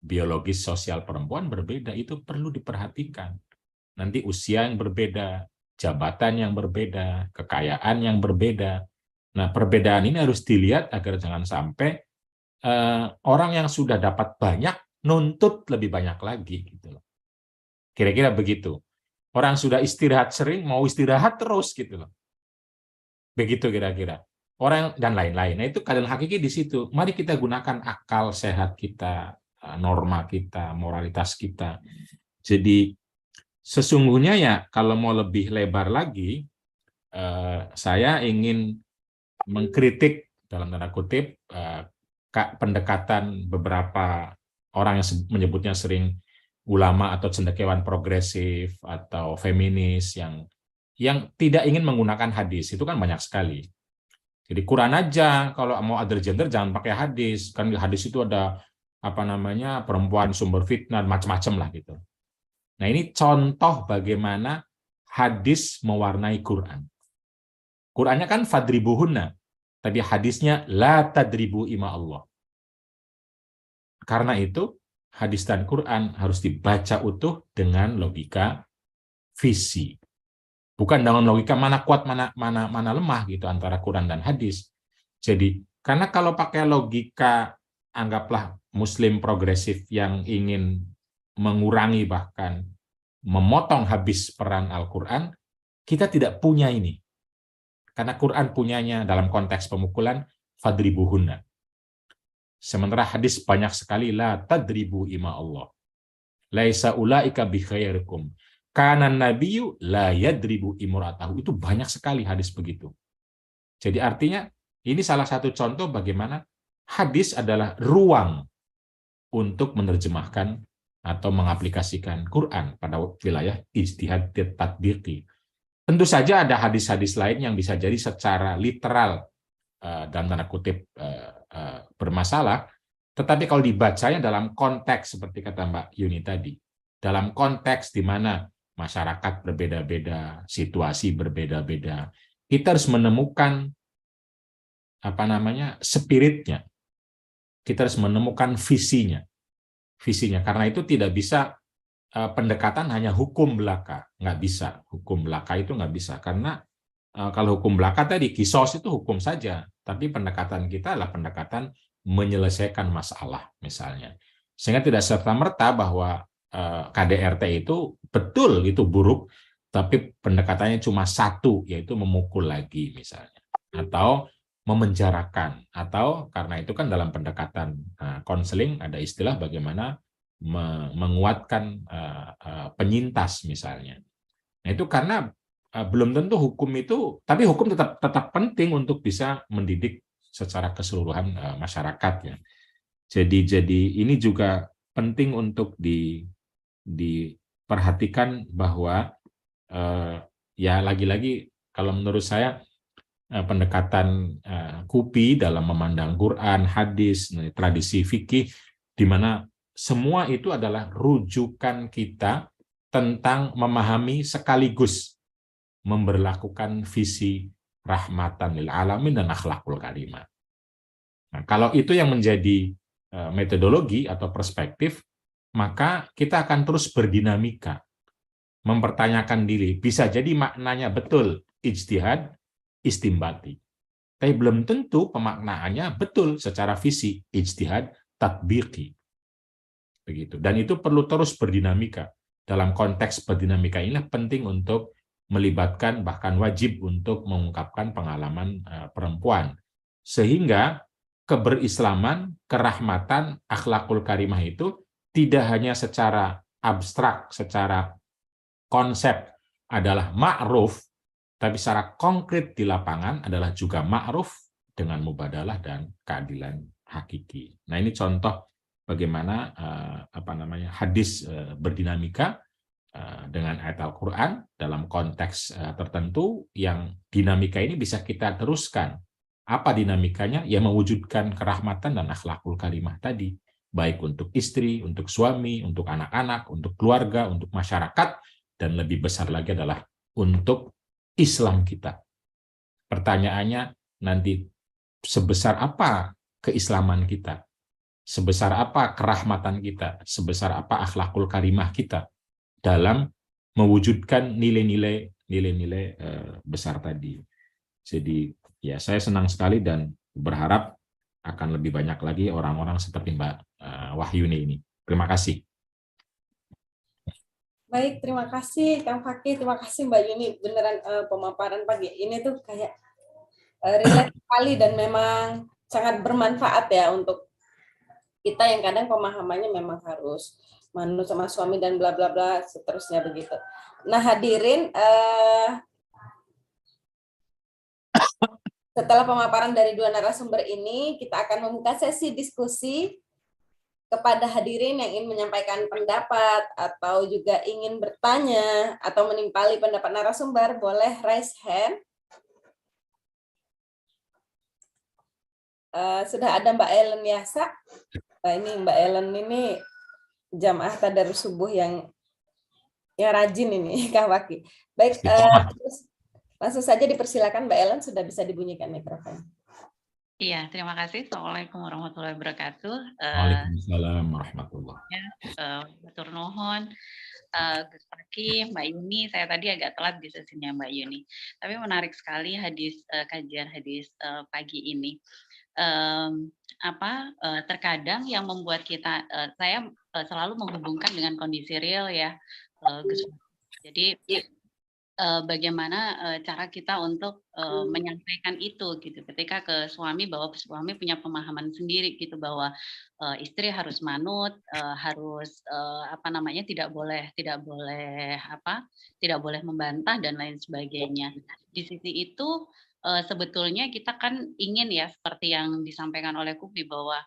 biologis sosial perempuan berbeda, itu perlu diperhatikan. Nanti usia yang berbeda, jabatan yang berbeda, kekayaan yang berbeda. Nah, perbedaan ini harus dilihat agar jangan sampai orang yang sudah dapat banyak nuntut lebih banyak lagi gitu loh. Kira-kira begitu. Orang sudah istirahat sering mau istirahat terus gitu loh. Begitu kira-kira. Orang dan lain-lain. Nah, itu keadilan hakiki di situ. Mari kita gunakan akal sehat kita, norma kita, moralitas kita. Jadi sesungguhnya ya kalau mau lebih lebar lagi, saya ingin mengkritik dalam tanda kutip pendekatan beberapa orang yang menyebutnya sering ulama atau cendekiawan progresif atau feminis yang tidak ingin menggunakan hadis. Itu kan banyak sekali. Jadi Quran aja, kalau mau other gender jangan pakai hadis. Kan di hadis itu ada perempuan sumber fitnah, macam-macam lah gitu. Nah, ini contoh bagaimana hadis mewarnai Quran. Qurannya kan fadribuhunna, tapi hadisnya la tadribu ima Allah. Karena itu hadis dan Quran harus dibaca utuh dengan logika visi. Bukan dengan logika mana kuat mana lemah gitu antara Quran dan hadis. Jadi karena kalau pakai logika anggaplah Muslim progresif yang ingin mengurangi bahkan memotong habis peran Al-Quran, kita tidak punya ini. Karena Quran punyanya dalam konteks pemukulan fadribuhunna. Sementara hadis banyak sekali la tadribu ima Allah. Laisa ulaika bi khairikum. Kana nabiyyu la yadribu imra'atahu. Itu banyak sekali hadis begitu. Jadi artinya ini salah satu contoh bagaimana hadis adalah ruang untuk menerjemahkan atau mengaplikasikan Quran pada wilayah ijtihad tatbiqi. Tentu saja ada hadis-hadis lain yang bisa jadi secara literal dalam tanda kutip bermasalah, tetapi kalau dibacanya dalam konteks seperti kata Mbak Yuni tadi, dalam konteks di mana masyarakat berbeda-beda, situasi berbeda-beda, kita harus menemukan spiritnya, kita harus menemukan visinya, karena itu tidak bisa pendekatan hanya hukum belaka, nggak bisa, hukum belaka itu nggak bisa, karena kalau hukum belaka tadi, kisos itu hukum saja, tapi pendekatan kita adalah pendekatan menyelesaikan masalah misalnya. Sehingga tidak serta-merta bahwa KDRT itu betul, itu buruk, tapi pendekatannya cuma satu, yaitu memukul lagi misalnya. Atau memenjarakan. Atau karena itu kan dalam pendekatan konseling ada istilah bagaimana menguatkan penyintas misalnya. Nah itu karena belum tentu hukum itu, tapi hukum tetap penting untuk bisa mendidik secara keseluruhan masyarakat ya. Jadi ini juga penting untuk diperhatikan bahwa ya lagi-lagi kalau menurut saya pendekatan KUPI dalam memandang Quran, hadis, tradisi fikih, di mana semua itu adalah rujukan kita tentang memahami sekaligus memberlakukan visi rahmatan lil alamin dan akhlakul karimah. Nah, kalau itu yang menjadi metodologi atau perspektif, maka kita akan terus berdinamika, mempertanyakan diri. Bisa jadi maknanya betul ijtihad, istimbati. Tapi belum tentu pemaknaannya betul secara visi, ijtihad, tatbiqi. Begitu. Dan itu perlu terus berdinamika. Dalam konteks berdinamika inilah penting untuk melibatkan bahkan wajib untuk mengungkapkan pengalaman perempuan. Sehingga keberislaman, kerahmatan, akhlakul karimah itu tidak hanya secara abstrak, secara konsep adalah ma'ruf, tapi secara konkret di lapangan adalah juga ma'ruf dengan mubadalah dan keadilan hakiki. Nah, ini contoh bagaimana hadis berdinamika dengan ayat Al-Quran dalam konteks tertentu yang dinamika ini bisa kita teruskan. Apa dinamikanya? Ya mewujudkan kerahmatan dan akhlakul karimah tadi, baik untuk istri, untuk suami, untuk anak-anak, untuk keluarga, untuk masyarakat, dan lebih besar lagi adalah untuk Islam kita. Pertanyaannya nanti, sebesar apa keislaman kita? Sebesar apa kerahmatan kita? Sebesar apa akhlakul karimah kita dalam mewujudkan nilai-nilai besar tadi. Jadi ya, saya senang sekali dan berharap akan lebih banyak lagi orang-orang seperti Mbak Wahyuni ini. Terima kasih. Baik, terima kasih Kang Fakih, terima kasih Mbak Yuni. Beneran pemaparan pagi ini tuh kayak relate sekali dan memang sangat bermanfaat ya untuk kita yang kadang pemahamannya memang harus manut sama suami dan bla bla bla seterusnya begitu. Nah, hadirin, setelah pemaparan dari dua narasumber ini, kita akan membuka sesi diskusi kepada hadirin yang ingin menyampaikan pendapat atau juga ingin bertanya atau menimpali pendapat narasumber, boleh raise hand. Sudah ada Mbak Ellen Yasa. Nah, ini Mbak Ellen ini jamaah tadarus subuh yang rajin ini, Kak Waki. Baik, langsung saja dipersilakan Mbak Ellen, sudah bisa dibunyikan mikrofon. Iya, terima kasih. Assalamualaikum warahmatullahi wabarakatuh. Waalaikumsalam warahmatullahi wabarakatuh. Matur nuhun, Gus Fakih, Mbak Yuni. Saya tadi agak telat di sesinya Mbak Yuni. Tapi menarik sekali kajian hadis pagi ini. Terkadang yang membuat kita, saya selalu menghubungkan dengan kondisi real ya, Gus Fakih. Jadi bagaimana cara kita untuk menyampaikan itu gitu ketika ke suami, bahwa suami punya pemahaman sendiri gitu bahwa istri harus manut, harus tidak boleh membantah dan lain sebagainya. Di sisi itu sebetulnya kita kan ingin ya, seperti yang disampaikan oleh Kupi, bahwa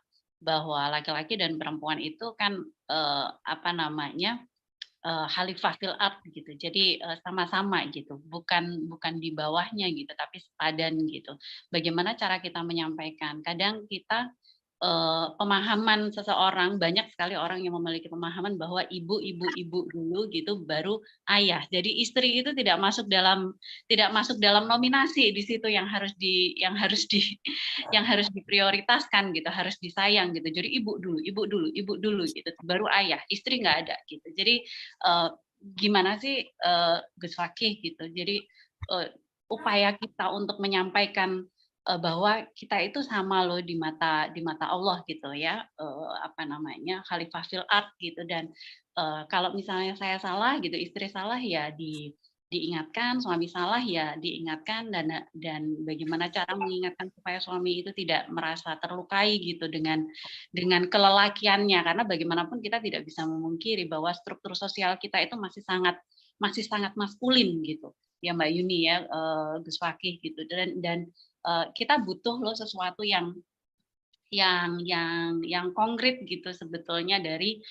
laki-laki dan perempuan itu kan khalifah fil ard gitu. Jadi sama-sama gitu, bukan di bawahnya gitu, tapi sepadan gitu. Bagaimana cara kita menyampaikan? Kadang kita pemahaman seseorang, banyak sekali orang yang memiliki pemahaman bahwa ibu dulu gitu baru ayah. Jadi istri itu tidak masuk dalam nominasi di situ yang harus diprioritaskan gitu, harus disayang gitu. Jadi ibu dulu gitu, baru ayah, istri nggak ada gitu. Jadi gimana sih Gus Fakih gitu. Jadi upaya kita untuk menyampaikan bahwa kita itu sama loh di mata Allah gitu ya, khalifah fil ard gitu. Dan kalau misalnya saya salah gitu, istri salah ya diingatkan, suami salah ya diingatkan, dan bagaimana cara mengingatkan supaya suami itu tidak merasa terlukai gitu dengan kelelakiannya, karena bagaimanapun kita tidak bisa memungkiri bahwa struktur sosial kita itu masih sangat maskulin gitu ya Mbak Yuni ya, Gus Fakih gitu. Dan kita butuh loh sesuatu yang konkret gitu sebetulnya dari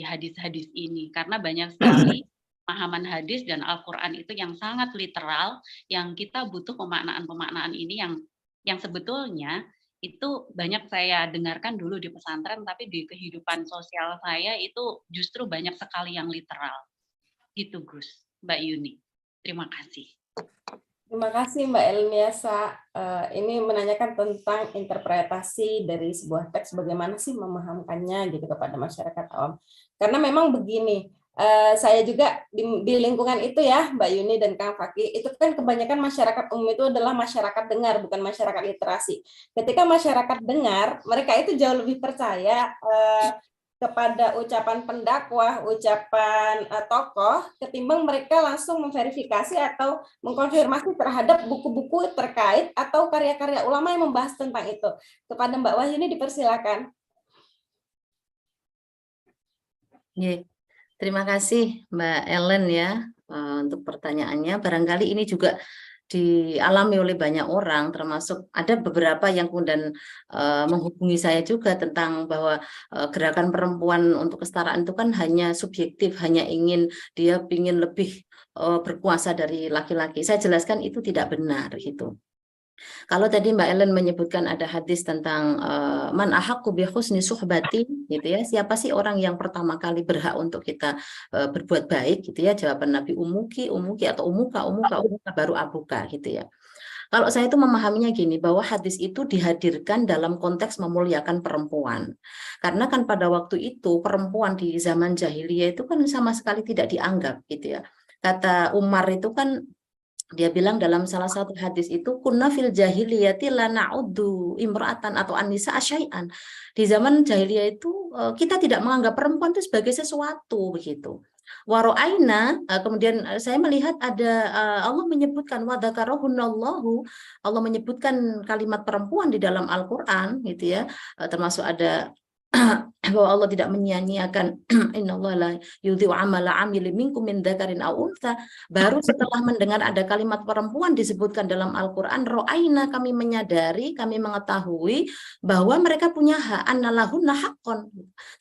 hadis-hadis ini, karena banyak sekali pemahaman hadis dan Al-Qur'an itu yang sangat literal, yang kita butuh pemaknaan ini yang sebetulnya itu banyak saya dengarkan dulu di pesantren, tapi di kehidupan sosial saya itu justru banyak sekali yang literal gitu Gus, Mbak Yuni. Terima kasih. Terima kasih Mbak Elmiasa. Ini menanyakan tentang interpretasi dari sebuah teks, bagaimana sih memahamkannya gitu kepada masyarakat awam. Karena memang begini, saya juga di lingkungan itu ya Mbak Yuni dan Kang Fakih, itu kan kebanyakan masyarakat umum itu adalah masyarakat dengar, bukan masyarakat literasi. Ketika masyarakat dengar, mereka itu jauh lebih percaya kepada ucapan pendakwah, ucapan tokoh, ketimbang mereka langsung memverifikasi atau mengkonfirmasi terhadap buku-buku terkait atau karya-karya ulama yang membahas tentang itu. Kepada Mbak Wahyuni dipersilakan. Terima kasih Mbak Ellen ya untuk pertanyaannya. Barangkali ini juga dialami oleh banyak orang, termasuk ada beberapa yang kemudian menghubungi saya juga tentang bahwa gerakan perempuan untuk kesetaraan itu kan hanya subjektif, hanya dia ingin lebih berkuasa dari laki-laki. Saya jelaskan itu tidak benar gitu. Kalau tadi Mbak Ellen menyebutkan ada hadis tentang man ahaqqu bi husni suhbati gitu ya, siapa sih orang yang pertama kali berhak untuk kita berbuat baik gitu ya, jawaban Nabi umuki atau umuka baru abuka gitu ya. Kalau saya itu memahaminya gini, bahwa hadis itu dihadirkan dalam konteks memuliakan perempuan. Karena kan pada waktu itu perempuan di zaman jahiliyah itu kan sama sekali tidak dianggap gitu ya. Kata Umar itu kan, dia bilang dalam salah satu hadis itu, kunna fil jahiliyati la na'uddu imra'atan atau anisa asyai'an. Di zaman jahiliyah itu kita tidak menganggap perempuan itu sebagai sesuatu begitu. Waro'aina, kemudian saya melihat ada Allah menyebutkan wadzakarahunallahu, Allah menyebutkan kalimat perempuan di dalam Al-Qur'an gitu ya. Termasuk ada bahwa Allah tidak menyia-nyiakan innallaha la yudhi'u amala 'amilin minkum min dzakarin aw untha. Baru setelah mendengar ada kalimat perempuan disebutkan dalam Al-Qur'an, ro'aina, kami menyadari, kami mengetahui bahwa mereka punya hak, annalahunna haqqon.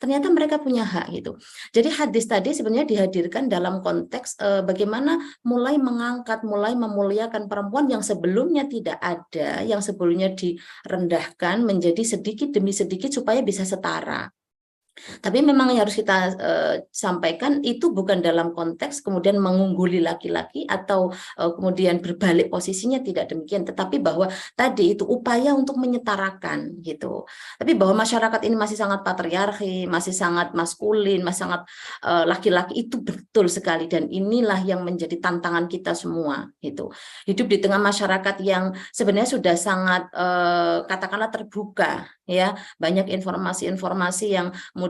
Ternyata mereka punya hak gitu. Jadi hadis tadi sebenarnya dihadirkan dalam konteks bagaimana mulai mengangkat, mulai memuliakan perempuan yang sebelumnya tidak ada, yang sebelumnya direndahkan menjadi sedikit demi sedikit supaya bisa setara. Tapi memang yang harus kita sampaikan itu bukan dalam konteks kemudian mengungguli laki-laki atau kemudian berbalik posisinya, tidak demikian, tetapi bahwa tadi itu upaya untuk menyetarakan gitu. Tapi bahwa masyarakat ini masih sangat patriarki, masih sangat maskulin, masih sangat laki-laki, itu betul sekali, dan inilah yang menjadi tantangan kita semua gitu. Hidup di tengah masyarakat yang sebenarnya sudah sangat katakanlah terbuka ya, banyak informasi-informasi yang kemudian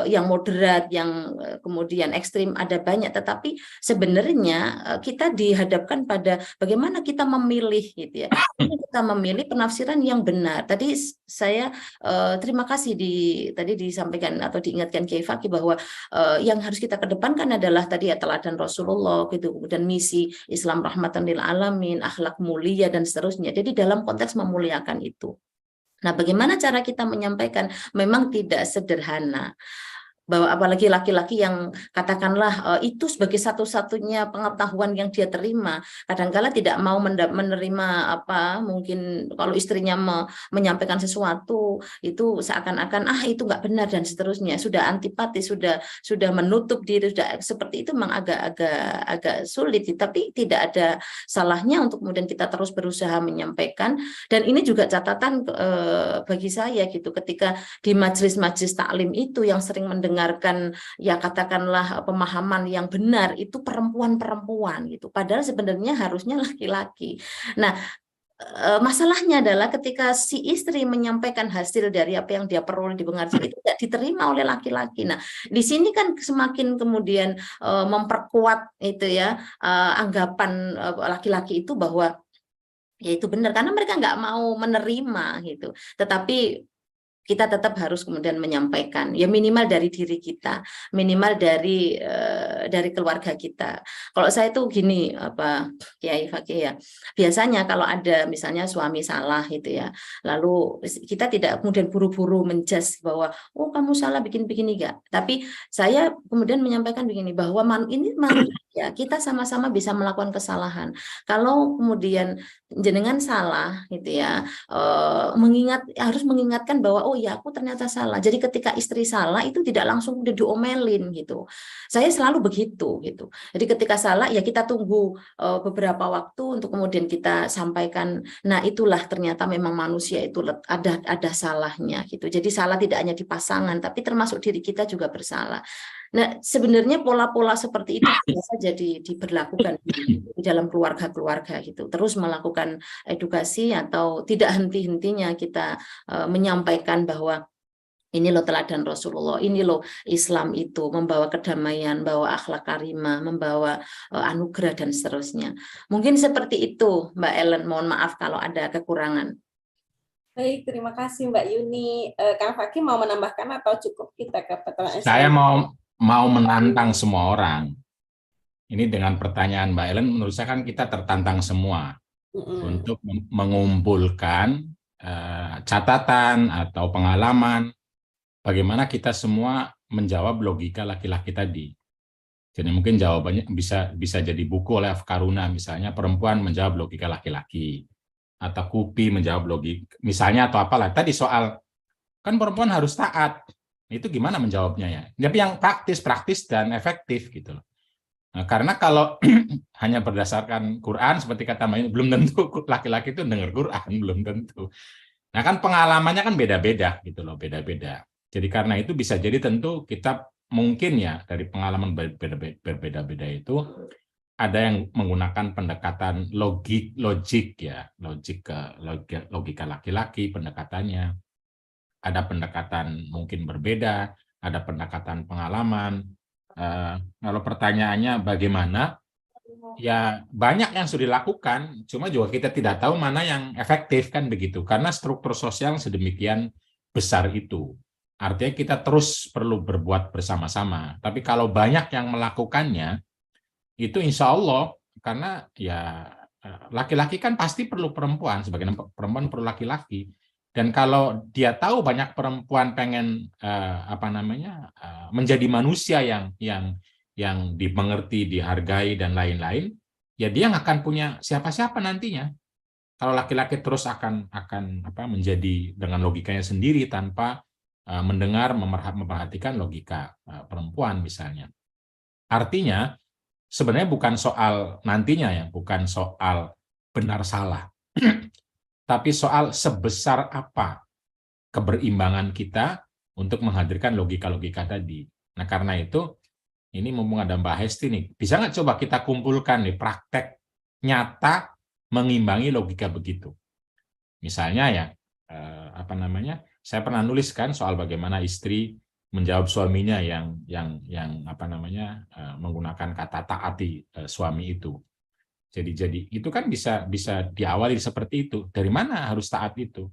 yang moderat, yang kemudian ekstrim, ada banyak, tetapi sebenarnya kita dihadapkan pada bagaimana kita memilih gitu ya. Kita memilih penafsiran yang benar. Tadi saya terima kasih tadi disampaikan atau diingatkan Kiai Fakih bahwa yang harus kita kedepankan adalah tadi ya teladan Rasulullah gitu, kemudian misi Islam rahmatan lil alamin, akhlak mulia dan seterusnya. Jadi dalam konteks memuliakan itu. Nah, bagaimana cara kita menyampaikan? Memang tidak sederhana. Bahwa apalagi laki-laki yang katakanlah itu sebagai satu-satunya pengetahuan yang dia terima, kadang-kala tidak mau menerima mungkin kalau istrinya menyampaikan sesuatu itu seakan-akan itu nggak benar dan seterusnya, sudah antipati, sudah menutup diri, sudah seperti itu, memang agak sulit. Tapi tidak ada salahnya untuk kemudian kita terus berusaha menyampaikan. Dan ini juga catatan bagi saya gitu, ketika di majelis-majelis taklim itu yang sering mendengarkan ya katakanlah pemahaman yang benar itu perempuan-perempuan gitu, padahal sebenarnya harusnya laki-laki. Nah, masalahnya adalah ketika si istri menyampaikan hasil dari apa yang dia peroleh di pengajian itu tidak diterima oleh laki-laki. Nah, di sini kan semakin kemudian memperkuat itu ya anggapan laki-laki itu bahwa ya itu benar, karena mereka nggak mau menerima gitu. Tetapi kita tetap harus kemudian menyampaikan, ya minimal dari diri kita, minimal dari keluarga kita. Kalau saya tuh gini, Kiai Fakih ya, biasanya kalau ada misalnya suami salah gitu ya, lalu kita tidak kemudian buru-buru menjudge bahwa oh kamu salah bikin begini enggak. Tapi saya kemudian menyampaikan begini, bahwa ini manusia, kita sama-sama bisa melakukan kesalahan. Kalau kemudian jenengan salah gitu ya, harus mengingatkan bahwa oh ya aku ternyata salah. Jadi ketika istri salah itu tidak langsung udah diomelin gitu. Saya selalu begitu gitu. Jadi ketika salah ya kita tunggu beberapa waktu untuk kemudian kita sampaikan. Nah, itulah ternyata memang manusia itu ada salahnya gitu. Jadi salah tidak hanya di pasangan tapi termasuk diri kita juga bersalah. Nah, sebenarnya pola-pola seperti itu biasa jadi diberlakukan di dalam keluarga-keluarga gitu. Terus melakukan edukasi atau tidak henti-hentinya kita menyampaikan bahwa Ini loh teladan Rasulullah, ini loh Islam itu membawa kedamaian, membawa akhlak karimah, membawa anugerah dan seterusnya. Mungkin seperti itu, Mbak Ellen. Mohon maaf kalau ada kekurangan. Baik, terima kasih Mbak Yuni. Kang Fakih mau menambahkan atau cukup kita ke pertanyaan Saya mau menantang semua orang. Ini dengan pertanyaan Mbak Ellen, menurut saya kan kita tertantang semua untuk mengumpulkan catatan atau pengalaman bagaimana kita semua menjawab logika laki-laki tadi. Jadi mungkin jawabannya bisa jadi buku oleh Afkaruna, misalnya perempuan menjawab logika laki-laki, atau Kupi menjawab logika, misalnya, atau apalah. Tadi soal, kan perempuan harus taat, itu gimana menjawabnya ya? Tapi yang praktis dan efektif gitu loh. Nah, karena kalau hanya berdasarkan Quran, seperti kata Mbak, belum tentu laki-laki itu dengar Quran, belum tentu. Nah kan pengalamannya kan beda-beda gitu loh, beda-beda. Jadi karena itu bisa jadi tentu kita mungkin ya dari pengalaman berbeda-beda itu ada yang menggunakan pendekatan logik ya, logika laki-laki pendekatannya. Ada pendekatan mungkin berbeda, ada pendekatan pengalaman. Kalau pertanyaannya bagaimana? Ya banyak yang sudah dilakukan, cuma juga kita tidak tahu mana yang efektif kan begitu, karena struktur sosial sedemikian besar itu. Artinya kita terus perlu berbuat bersama-sama. Tapi kalau banyak yang melakukannya, itu insya Allah, karena ya laki-laki kan pasti perlu perempuan, sebagian perempuan perlu laki-laki. Dan kalau dia tahu banyak perempuan pengen menjadi manusia yang dimengerti, dihargai dan lain-lain, ya dia nggak akan punya siapa-siapa nantinya. Kalau laki-laki terus akan menjadi dengan logikanya sendiri tanpa mendengar, memperhatikan logika perempuan misalnya. Artinya sebenarnya bukan soal nantinya ya, bukan soal benar salah, tapi soal sebesar apa keberimbangan kita untuk menghadirkan logika-logika tadi. Nah karena itu ini mumpung ada Mbak Hesti nih, bisa nggak coba kita kumpulkan nih praktek nyata mengimbangi logika begitu. Misalnya ya, saya pernah nuliskan soal bagaimana istri menjawab suaminya yang menggunakan kata taati suami itu. Jadi itu kan bisa diawali seperti itu. Dari mana harus taat itu?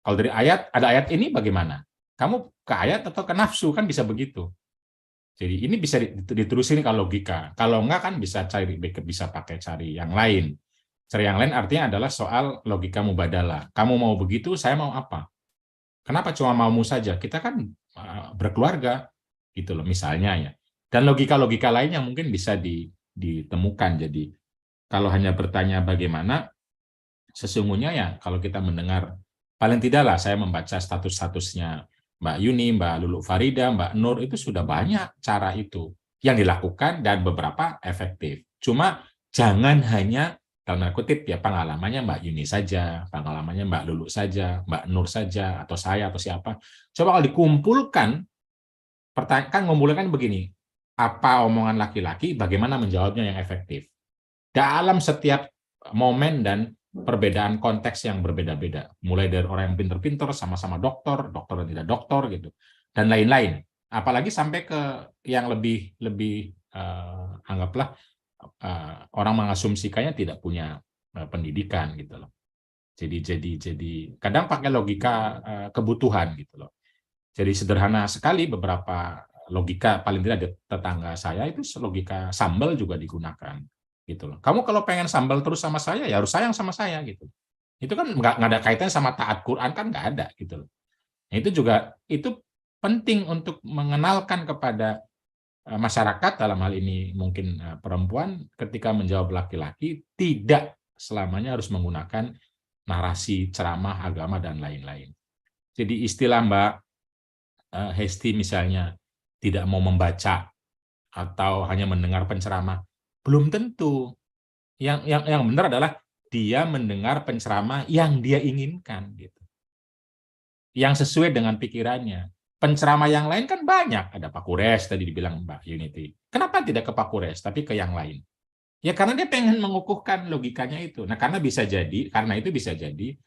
Kalau dari ayat, ada ayat ini bagaimana? Kamu ke ayat atau ke nafsu, kan bisa begitu. Jadi ini bisa diterusin kalau logika. Kalau enggak kan bisa pakai cari yang lain. Cari yang lain artinya adalah soal logika mubadalah. Kamu mau begitu, saya mau apa? Kenapa cuma maumu saja? Kita kan berkeluarga gitu loh misalnya ya. Dan logika-logika lainnya mungkin bisa ditemukan. Jadi kalau hanya bertanya bagaimana, sesungguhnya ya kalau kita mendengar, paling tidaklah saya membaca status-statusnya Mbak Yuni, Mbak Lulu Farida, Mbak Nur, itu sudah banyak cara itu yang dilakukan dan beberapa efektif. Cuma jangan hanya dalam kutip ya pengalamannya Mbak Yuni saja, pengalamannya Mbak Lulu saja, Mbak Nur saja, atau saya atau siapa. Coba kalau dikumpulkan, kan mengumpulkan begini, apa omongan laki-laki, bagaimana menjawabnya yang efektif. Dalam setiap momen dan perbedaan konteks yang berbeda-beda, mulai dari orang yang pinter-pinter, sama-sama dokter dan tidak dokter gitu, dan lain-lain. Apalagi sampai ke yang lebih anggaplah orang mengasumsikannya tidak punya pendidikan gitu loh. Jadi kadang pakai logika kebutuhan gitu loh. Jadi sederhana sekali beberapa logika, paling tidak di tetangga saya itu logika sambal juga digunakan. Gitu loh. Kamu kalau pengen sambal terus sama saya, ya harus sayang sama saya gitu. Itu kan nggak ada kaitannya sama taat Quran, kan nggak ada gitu loh. Nah, itu penting untuk mengenalkan kepada masyarakat, dalam hal ini mungkin perempuan, ketika menjawab laki-laki tidak selamanya harus menggunakan narasi ceramah agama dan lain-lain. Jadi istilah Mbak Hesti misalnya tidak mau membaca atau hanya mendengar penceramah, belum tentu. Yang benar adalah dia mendengar penceramah yang dia inginkan gitu. Yang sesuai dengan pikirannya. Penceramah yang lain kan banyak, ada Pak Kures tadi dibilang Mbak Unity. Kenapa tidak ke Pak Kures tapi ke yang lain? Ya karena dia pengen mengukuhkan logikanya itu. Nah, karena itu bisa jadi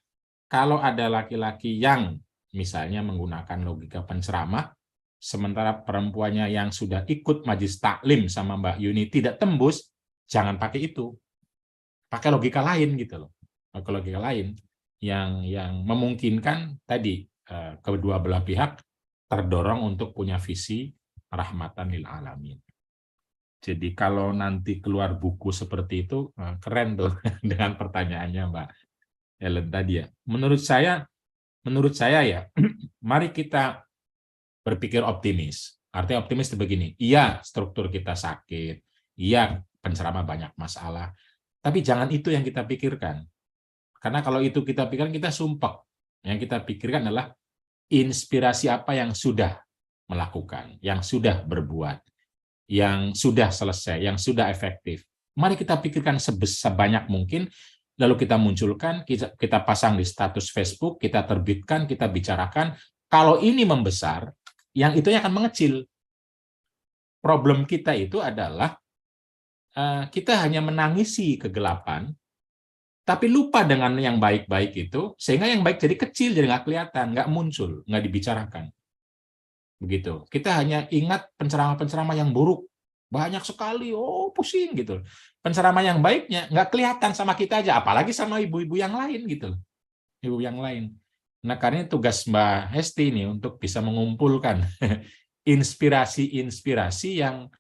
kalau ada laki-laki yang misalnya menggunakan logika penceramah, sementara perempuannya yang sudah ikut majelis taklim sama Mbak Yuni tidak tembus, jangan pakai itu. Pakai logika lain gitu loh. Pakai logika lain yang memungkinkan tadi kedua belah pihak terdorong untuk punya visi rahmatan lil alamin. Jadi kalau nanti keluar buku seperti itu, keren tuh dengan pertanyaannya Mbak Ellen tadi ya. Menurut saya ya, mari kita berpikir optimis. Artinya optimis itu begini, iya struktur kita sakit, iya penceramah banyak masalah, tapi jangan itu yang kita pikirkan. Karena kalau itu kita pikirkan, kita sumpek. Yang kita pikirkan adalah inspirasi apa yang sudah melakukan, yang sudah berbuat, yang sudah selesai, yang sudah efektif. Mari kita pikirkan sebanyak mungkin, lalu kita munculkan, kita pasang di status Facebook, kita terbitkan, kita bicarakan. Kalau ini membesar, yang itu akan mengecil. Problem kita itu adalah kita hanya menangisi kegelapan, tapi lupa dengan yang baik-baik itu, sehingga yang baik jadi kecil, jadi nggak kelihatan, nggak muncul, nggak dibicarakan. Begitu. Kita hanya ingat penceramah-penceramah yang buruk, banyak sekali, oh pusing gitu. Penceramah yang baiknya nggak kelihatan sama kita aja, apalagi sama ibu-ibu yang lain gitu. Ibu yang lain. Nah, karena tugas Mbak Hesti ini untuk bisa mengumpulkan inspirasi-inspirasi yang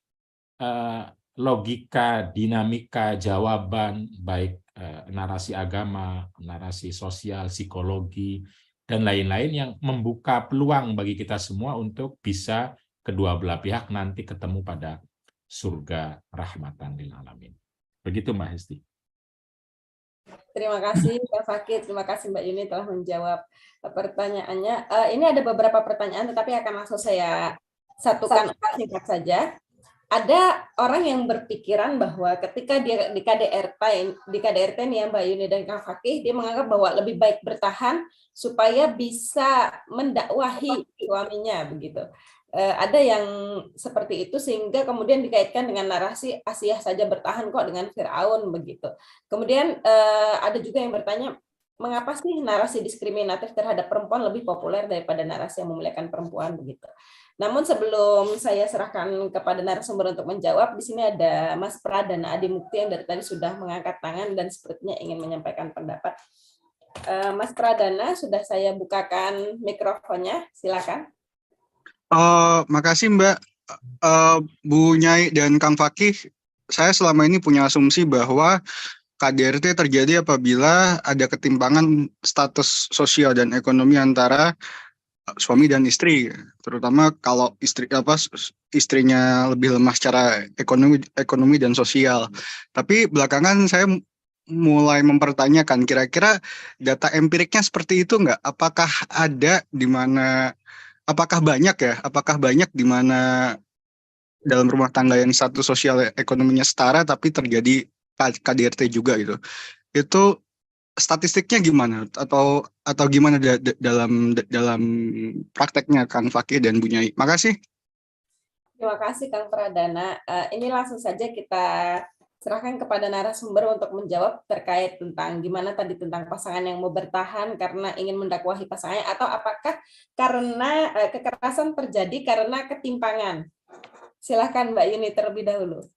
logika, dinamika, jawaban, baik narasi agama, narasi sosial, psikologi, dan lain-lain yang membuka peluang bagi kita semua untuk bisa kedua belah pihak nanti ketemu pada surga rahmatan lil alamin. Begitu Mbak Hesti. Terima kasih Pak Fakih, terima kasih Mbak Yuni telah menjawab pertanyaannya. Ini ada beberapa pertanyaan, tetapi akan langsung saya satukan singkat saja. Ada orang yang berpikiran bahwa ketika dia di KDRT nih ya Mbak Yuni dan Kang Fakih, dia menganggap bahwa lebih baik bertahan supaya bisa mendakwahi suaminya begitu. Ada yang seperti itu sehingga kemudian dikaitkan dengan narasi Asiyah saja bertahan kok dengan Firaun begitu. Kemudian ada juga yang bertanya, mengapa sih narasi diskriminatif terhadap perempuan lebih populer daripada narasi yang memuliakan perempuan begitu. Namun sebelum saya serahkan kepada narasumber untuk menjawab, di sini ada Mas Pradana Adi Mukti yang dari tadi sudah mengangkat tangan dan sepertinya ingin menyampaikan pendapat. Mas Pradana, sudah saya bukakan mikrofonnya, silakan. Makasih Mbak Bu Nyai dan Kang Fakih. Saya selama ini punya asumsi bahwa KDRT terjadi apabila ada ketimpangan status sosial dan ekonomi antara suami dan istri, terutama kalau istrinya lebih lemah secara ekonomi dan sosial. Tapi belakangan saya mulai mempertanyakan kira-kira data empiriknya seperti itu nggak? Apakah ada di mana? Apakah banyak di mana dalam rumah tangga yang status sosial ekonominya setara tapi terjadi KDRT juga gitu? Itu statistiknya gimana atau gimana dalam prakteknya Kang Fakih dan Bu Nyai? Makasih. Terima kasih Kang Pradana. Ini langsung saja kita serahkan kepada narasumber untuk menjawab terkait tentang gimana tadi tentang pasangan yang mau bertahan karena ingin mendakwahi pasangannya atau apakah karena kekerasan terjadi karena ketimpangan. Silakan Mbak Yuni terlebih dahulu.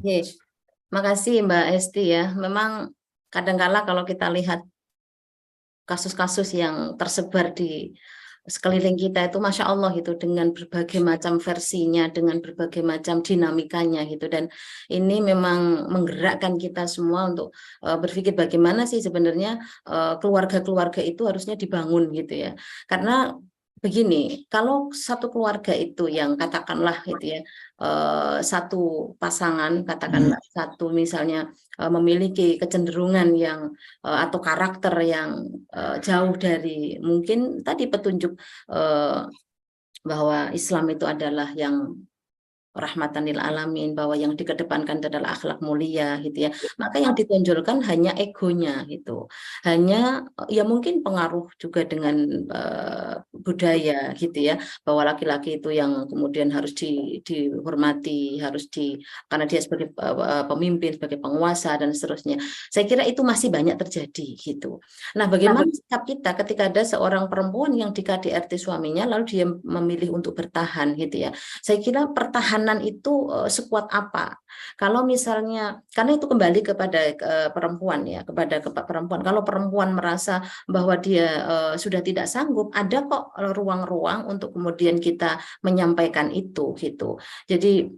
Yes. Makasih Mbak Esti ya. Memang kadang-kala kalau kita lihat kasus-kasus yang tersebar di sekeliling kita itu Masya Allah itu dengan berbagai macam versinya, dengan berbagai macam dinamikanya gitu. Dan ini memang menggerakkan kita semua untuk berpikir bagaimana sih sebenarnya keluarga-keluarga itu harusnya dibangun gitu ya. Karena begini, kalau satu keluarga itu yang katakanlah gitu ya, satu pasangan katakanlah satu misalnya memiliki kecenderungan yang atau karakter yang jauh dari mungkin tadi petunjuk bahwa Islam itu adalah yang rahmatan lil alamin, bahwa yang dikedepankan itu adalah akhlak mulia gitu ya. Maka yang ditonjolkan hanya egonya gitu. Hanya ya mungkin pengaruh juga dengan budaya gitu ya, bahwa laki-laki itu yang kemudian harus dihormati, karena dia sebagai pemimpin, sebagai penguasa dan seterusnya. Saya kira itu masih banyak terjadi gitu. Nah, bagaimana sikap kita ketika ada seorang perempuan yang di KDRT suaminya lalu dia memilih untuk bertahan gitu ya. Saya kira pertahanan itu sekuat apa? Kalau misalnya, karena itu kembali kepada perempuan ya, kepada perempuan. Kalau perempuan merasa bahwa dia sudah tidak sanggup, ada kok ruang-ruang untuk kemudian kita menyampaikan itu gitu. Jadi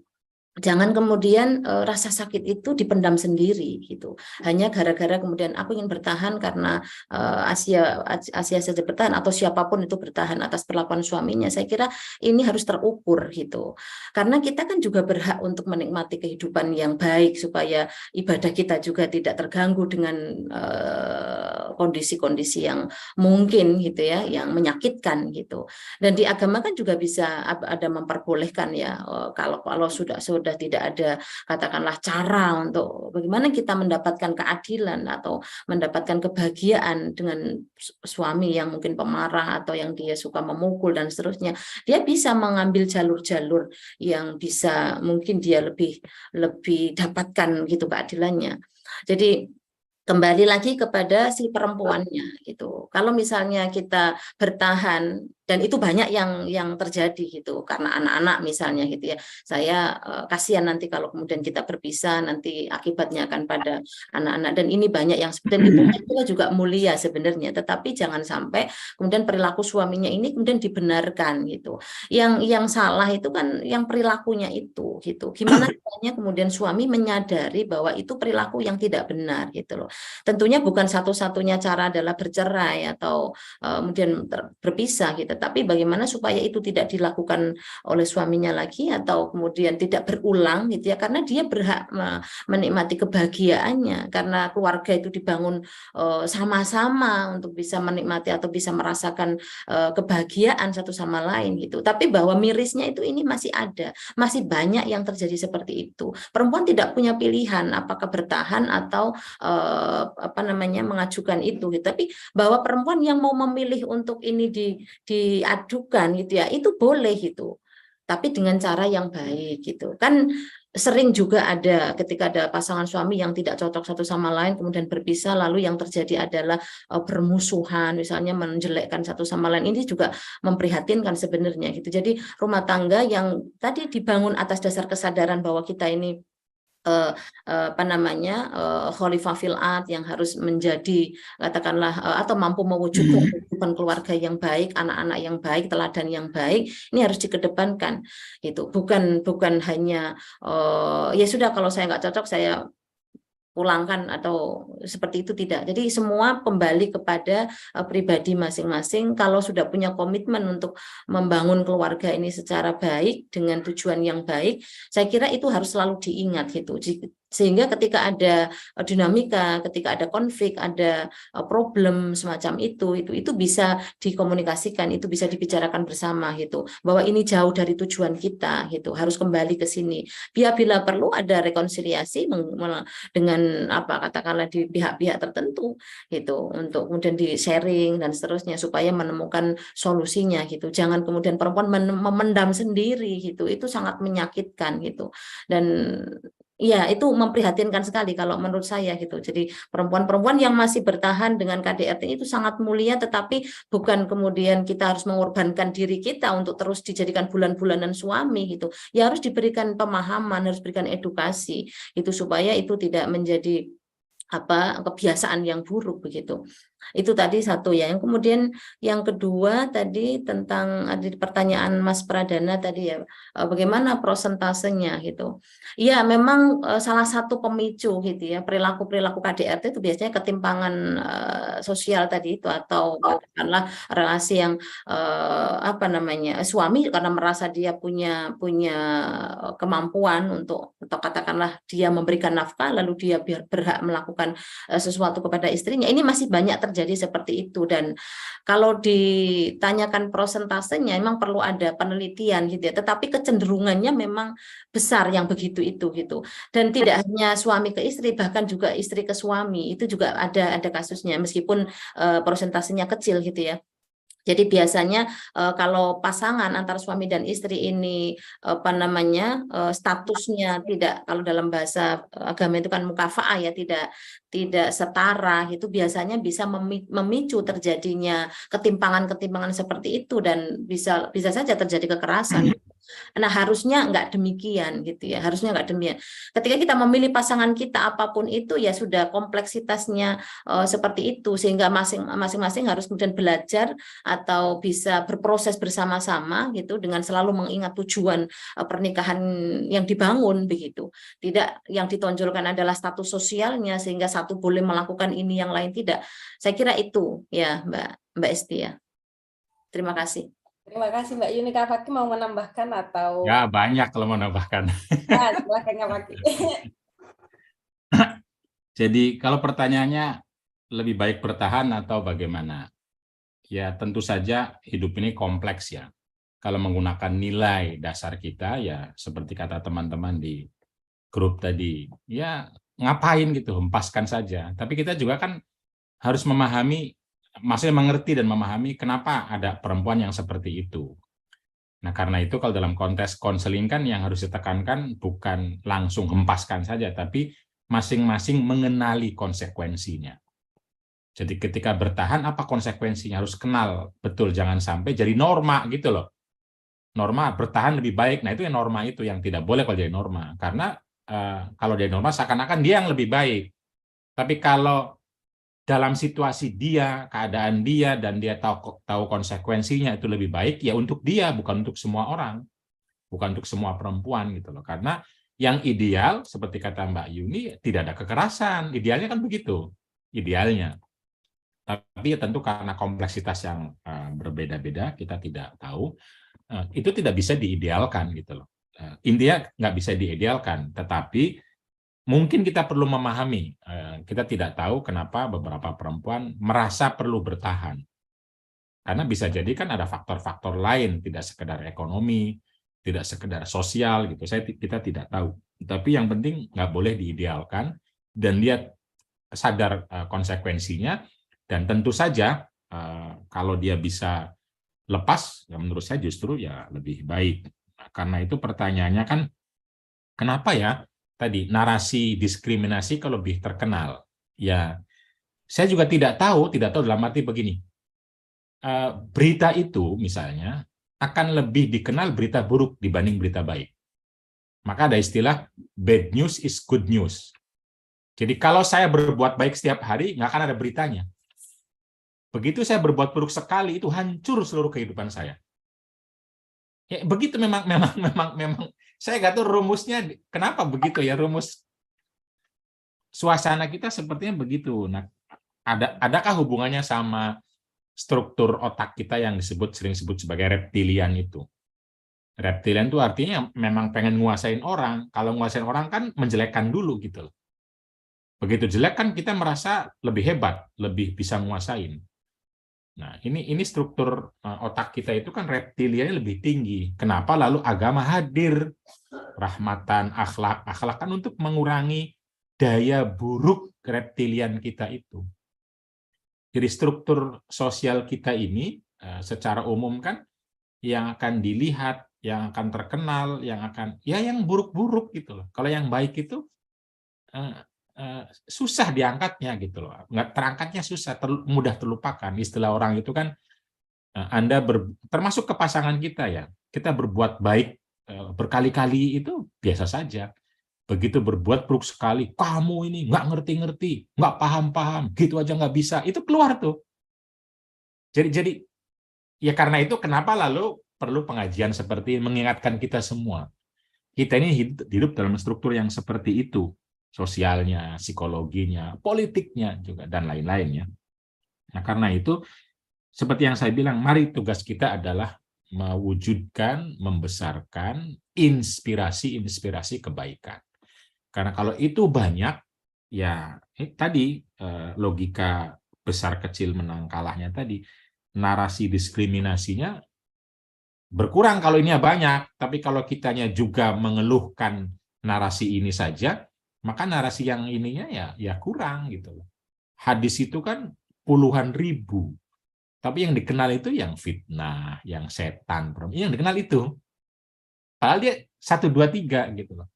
jangan kemudian rasa sakit itu dipendam sendiri gitu. Hanya gara-gara kemudian aku ingin bertahan karena Asia saja bertahan, atau siapapun itu bertahan atas perlakuan suaminya. Saya kira ini harus terukur gitu. Karena kita kan juga berhak untuk menikmati kehidupan yang baik supaya ibadah kita juga tidak terganggu dengan kondisi-kondisi yang mungkin gitu ya, yang menyakitkan gitu. Dan di agama kan juga bisa ada memperbolehkan ya, kalau sudah tidak ada katakanlah cara untuk bagaimana kita mendapatkan keadilan atau mendapatkan kebahagiaan dengan suami yang mungkin pemarah atau yang dia suka memukul dan seterusnya, dia bisa mengambil jalur-jalur yang bisa mungkin dia lebih dapatkan gitu keadilannya. Jadi kembali lagi kepada si perempuannya gitu. Kalau misalnya kita bertahan, dan itu banyak yang terjadi gitu, karena anak-anak misalnya gitu ya, saya kasihan nanti kalau kemudian kita berpisah, nanti akibatnya akan pada anak-anak, dan ini banyak yang sebenarnya itu juga mulia sebenarnya, tetapi jangan sampai kemudian perilaku suaminya ini kemudian dibenarkan gitu. Yang salah itu kan yang perilakunya itu gitu. Gimana caranya kemudian suami menyadari bahwa itu perilaku yang tidak benar gitu loh. Tentunya bukan satu-satunya cara adalah bercerai atau kemudian berpisah gitu, tapi bagaimana supaya itu tidak dilakukan oleh suaminya lagi atau kemudian tidak berulang gitu ya, karena dia berhak menikmati kebahagiaannya, karena keluarga itu dibangun sama-sama untuk bisa menikmati atau bisa merasakan kebahagiaan satu sama lain gitu. Tapi bahwa mirisnya itu ini masih ada, masih banyak yang terjadi seperti itu. Perempuan tidak punya pilihan apakah bertahan atau mengajukan itu gitu. Tapi bahwa perempuan yang mau memilih untuk ini diadukan gitu ya, itu boleh gitu, tapi dengan cara yang baik gitu. Kan sering juga ada ketika ada pasangan suami yang tidak cocok satu sama lain kemudian berpisah, lalu yang terjadi adalah bermusuhan, misalnya menjelekkan satu sama lain. Ini juga memprihatinkan sebenarnya gitu. Jadi rumah tangga yang tadi dibangun atas dasar kesadaran bahwa kita ini khalifah fil ard, yang harus menjadi katakanlah atau mampu mewujudkan kehidupan keluarga yang baik, anak-anak yang baik, teladan yang baik, ini harus dikedepankan itu. Bukan hanya ya sudah kalau saya nggak cocok saya pulangkan atau seperti itu, tidak. Jadi semua kembali kepada pribadi masing-masing. Kalau sudah punya komitmen untuk membangun keluarga ini secara baik dengan tujuan yang baik, saya kira itu harus selalu diingat gitu. Sehingga ketika ada dinamika, ketika ada konflik, ada problem semacam itu bisa dikomunikasikan, itu bisa dibicarakan bersama gitu, bahwa ini jauh dari tujuan kita gitu, harus kembali ke sini. Bila perlu ada rekonsiliasi dengan katakanlah di pihak-pihak tertentu gitu, untuk kemudian di sharing dan seterusnya supaya menemukan solusinya gitu. Jangan kemudian perempuan memendam sendiri gitu, itu sangat menyakitkan gitu. Dan ya, itu memprihatinkan sekali kalau menurut saya gitu. Jadi perempuan-perempuan yang masih bertahan dengan KDRT itu sangat mulia, tetapi bukan kemudian kita harus mengorbankan diri kita untuk terus dijadikan bulan-bulanan suami gitu. Ya harus diberikan pemahaman, harus diberikan edukasi itu supaya itu tidak menjadi kebiasaan yang buruk begitu. Itu tadi satu ya. Yang kemudian yang kedua tadi tentang pertanyaan Mas Pradana tadi ya, bagaimana prosentasenya gitu. Ya memang salah satu pemicu gitu ya, perilaku KDRT itu biasanya ketimpangan sosial tadi itu, atau katakanlah relasi yang suami karena merasa dia punya kemampuan untuk, atau katakanlah dia memberikan nafkah lalu dia berhak melakukan sesuatu kepada istrinya. Ini masih banyak terjadi terjadi seperti itu. Dan kalau ditanyakan prosentasenya memang perlu ada penelitian gitu ya, tetapi kecenderungannya memang besar yang begitu itu gitu. Dan tidak hanya suami ke istri, bahkan juga istri ke suami itu juga ada kasusnya, meskipun prosentasenya kecil gitu ya. Jadi biasanya kalau pasangan antara suami dan istri ini apa namanya statusnya tidak, kalau dalam bahasa agama itu kan mukafa'ah ya, tidak setara, itu biasanya bisa memicu terjadinya ketimpangan-ketimpangan seperti itu, dan bisa saja terjadi kekerasan. Nah, harusnya enggak demikian gitu ya. Harusnya enggak demikian. Ketika kita memilih pasangan kita apapun itu ya sudah kompleksitasnya seperti itu, sehingga masing-masing harus kemudian belajar atau bisa berproses bersama-sama gitu, dengan selalu mengingat tujuan pernikahan yang dibangun begitu. Tidak yang ditonjolkan adalah status sosialnya sehingga satu boleh melakukan ini yang lain tidak. Saya kira itu ya Mbak Esti ya. Terima kasih. Terima kasih Mbak Yuni. Kak Fakih mau menambahkan atau? Ya, banyak kalau mau menambahkan. Ya, silakan Kak Fakih. Jadi kalau pertanyaannya lebih baik bertahan atau bagaimana? Ya tentu saja hidup ini kompleks ya. Kalau menggunakan nilai dasar kita ya seperti kata teman-teman di grup tadi, ya ngapain gitu, hempaskan saja. Tapi kita juga kan harus memahami, maksudnya mengerti dan memahami kenapa ada perempuan yang seperti itu. Nah, karena itu kalau dalam konteks konseling kan yang harus ditekankan bukan langsung hempaskan saja, tapi masing-masing mengenali konsekuensinya. Jadi ketika bertahan, apa konsekuensinya? Harus kenal, betul, jangan sampai jadi norma gitu loh. Norma bertahan lebih baik, nah itu yang norma itu yang tidak boleh kalau jadi norma. Karena kalau jadi norma seakan-akan dia yang lebih baik. Tapi kalau dalam situasi dia, keadaan dia, dan dia tahu konsekuensinya itu lebih baik, ya untuk dia, bukan untuk semua orang. Bukan untuk semua perempuan gitu loh. Karena yang ideal, seperti kata Mbak Yuni, tidak ada kekerasan. Idealnya kan begitu, idealnya. Tapi ya tentu karena kompleksitas yang berbeda-beda, kita tidak tahu, itu tidak bisa diidealkan gitu loh. Intinya nggak bisa diidealkan, tetapi mungkin kita perlu memahami, kita tidak tahu kenapa beberapa perempuan merasa perlu bertahan. Karena bisa jadi kan ada faktor-faktor lain, tidak sekedar ekonomi, tidak sekedar sosial gitu. Kita tidak tahu. Tapi yang penting nggak boleh diidealkan, dan dia sadar konsekuensinya, dan tentu saja kalau dia bisa lepas, ya menurut saya justru ya lebih baik. Nah, karena itu pertanyaannya kan, kenapa ya tadi narasi diskriminasi kalau lebih terkenal? Ya, saya juga tidak tahu dalam arti begini. Berita itu misalnya akan lebih dikenal berita buruk dibanding berita baik. Maka ada istilah bad news is good news. Jadi kalau saya berbuat baik setiap hari, nggak akan ada beritanya. Begitu saya berbuat buruk sekali, itu hancur seluruh kehidupan saya. Ya, begitu memang saya nggak tahu rumusnya kenapa begitu ya, rumus suasana kita sepertinya begitu. Nah, adakah hubungannya sama struktur otak kita yang sering disebut sebagai reptilian itu? Reptilian itu artinya memang pengen nguasain orang. Kalau nguasain orang kan menjelekkan dulu gitu loh. Begitu jelek kan kita merasa lebih hebat, lebih bisa nguasain. Nah, ini struktur otak kita itu kan reptiliannya lebih tinggi. Kenapa lalu agama hadir? Rahmatan, akhlak kan untuk mengurangi daya buruk reptilian kita itu. Jadi struktur sosial kita ini secara umum kan yang akan dilihat, yang akan terkenal, yang buruk-buruk gitu loh. Kalau yang baik itu susah diangkatnya gitu loh, nggak terangkatnya susah, mudah terlupakan. Istilah orang itu kan, Anda termasuk ke pasangan kita ya, kita berbuat baik berkali-kali itu biasa saja. Begitu berbuat buruk sekali, kamu ini nggak ngerti-ngerti, nggak paham-paham, gitu aja nggak bisa, itu keluar tuh. Jadi ya karena itu kenapa lalu perlu pengajian seperti mengingatkan kita semua. Kita ini hidup dalam struktur yang seperti itu. Sosialnya, psikologinya, politiknya juga, dan lain-lainnya. Nah, karena itu, seperti yang saya bilang, mari tugas kita adalah mewujudkan, membesarkan inspirasi-inspirasi kebaikan. Karena kalau itu banyak, ya tadi logika besar kecil menang kalahnya tadi, narasi diskriminasinya berkurang kalau ini banyak, tapi kalau kitanya juga mengeluhkan narasi ini saja, maka narasi yang ininya ya kurang gitu loh. Hadis itu kan puluhan ribu, tapi yang dikenal itu yang fitnah, yang setan, yang dikenal itu. Padahal dia 1, 2, 3 gitu loh.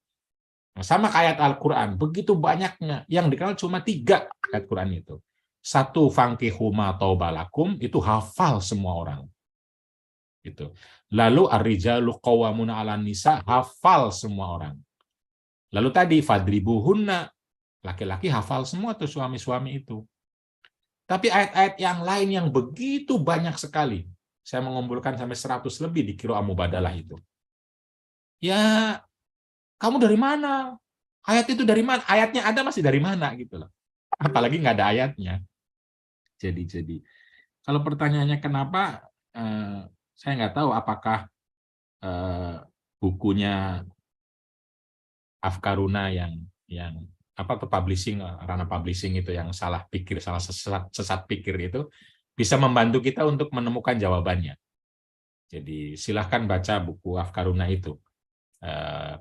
Sama kayak ayat Al-Quran, begitu banyaknya, yang dikenal cuma 3 ayat Quran itu. 1, fankihu ma taubalakum, itu hafal semua orang. Gitu. Lalu ar-rijalu qawwamuna 'alan nisa, hafal semua orang. Lalu tadi fadribuhunna, laki-laki hafal semua tuh suami-suami itu. Tapi ayat-ayat yang lain yang begitu banyak sekali, saya mengumpulkan sampai 100 lebih di Qiraah Mubadalah itu. Ya, kamu dari mana? Ayat itu dari mana? Ayatnya ada masih dari mana gitu loh. Apalagi nggak ada ayatnya. Jadi kalau pertanyaannya kenapa, saya nggak tahu apakah bukunya Afkaruna yang apa tuh publishing, Rana Publishing itu yang salah pikir, salah sesat pikir itu bisa membantu kita untuk menemukan jawabannya. Jadi silahkan baca buku Afkaruna itu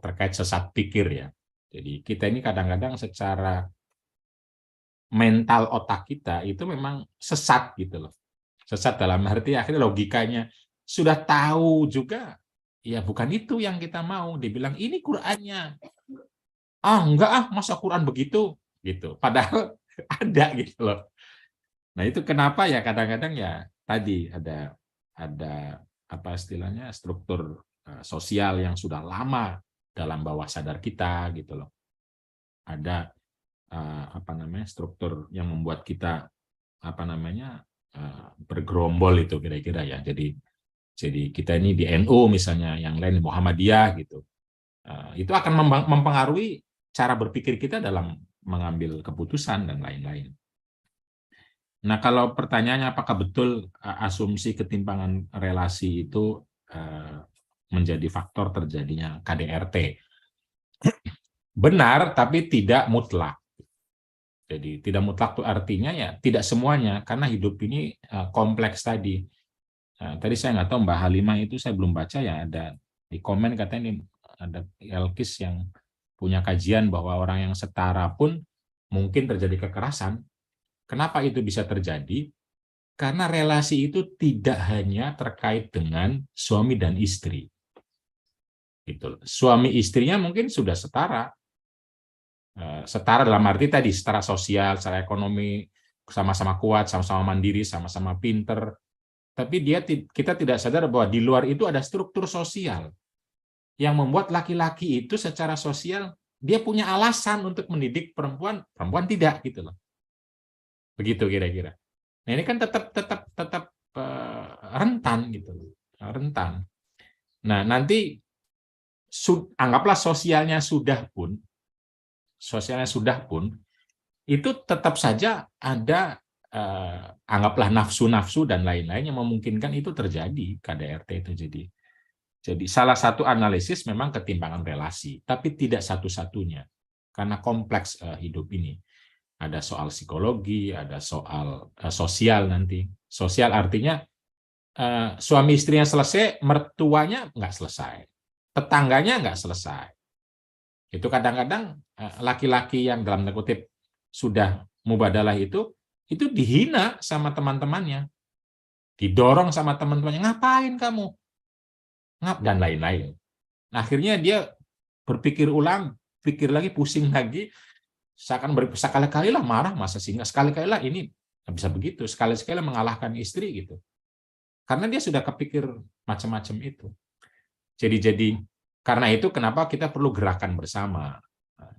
terkait sesat pikir ya. Jadi kita ini kadang-kadang secara mental otak kita itu memang sesat gitu loh. Sesat dalam arti akhirnya logikanya sudah tahu juga, ya bukan itu yang kita mau. Dibilang ini Qur'annya. Enggak masa Quran begitu gitu. Padahal ada gitu loh. Nah, itu kenapa ya kadang-kadang ya tadi ada apa istilahnya struktur sosial yang sudah lama dalam bawah sadar kita gitu loh. Ada apa namanya struktur yang membuat kita apa namanya bergerombol itu kira-kira ya. Jadi kita ini di NU misalnya, yang lain di Muhammadiyah gitu. Itu akan mempengaruhi cara berpikir kita dalam mengambil keputusan dan lain-lain. Nah, kalau pertanyaannya apakah betul asumsi ketimpangan relasi itu menjadi faktor terjadinya KDRT? Benar, tapi tidak mutlak. Jadi tidak mutlak itu artinya ya tidak semuanya, karena hidup ini kompleks tadi. Tadi saya nggak tahu Mbak Halimah itu saya belum baca ya, ada di komen katanya ini ada Elkis yang punya kajian bahwa orang yang setara pun mungkin terjadi kekerasan. Kenapa itu bisa terjadi? Karena relasi itu tidak hanya terkait dengan suami dan istri. Gitu. Suami istrinya mungkin sudah setara. Setara dalam arti tadi, setara sosial, secara ekonomi, sama-sama kuat, sama-sama mandiri, sama-sama pinter. Tapi kita tidak sadar bahwa di luar itu ada struktur sosial yang membuat laki-laki itu secara sosial dia punya alasan untuk mendidik perempuan tidak gitu loh. Begitu kira-kira. Nah, ini kan tetap rentan gitu loh. Rentan. Nah, nanti anggaplah sosialnya sudah pun itu tetap saja ada anggaplah nafsu-nafsu dan lain-lain yang memungkinkan itu terjadi KDRT itu. Jadi salah satu analisis memang ketimpangan relasi, tapi tidak satu-satunya, karena kompleks hidup ini. Ada soal psikologi, ada soal sosial nanti. Sosial artinya suami istrinya selesai, mertuanya nggak selesai, tetangganya nggak selesai. Itu kadang-kadang laki-laki yang dalam tanda kutip sudah mubadalah itu dihina sama teman-temannya, didorong sama teman-temannya, ngapain kamu? Dan lain-lain. Nah, akhirnya dia berpikir ulang, pikir lagi, pusing lagi, seakan sekali-kali lah marah, masa sih nggak sekali-kali lah ini nggak bisa begitu, sekali-sekali mengalahkan istri gitu. Karena dia sudah kepikir macam-macam itu. Jadi karena itu kenapa kita perlu gerakan bersama.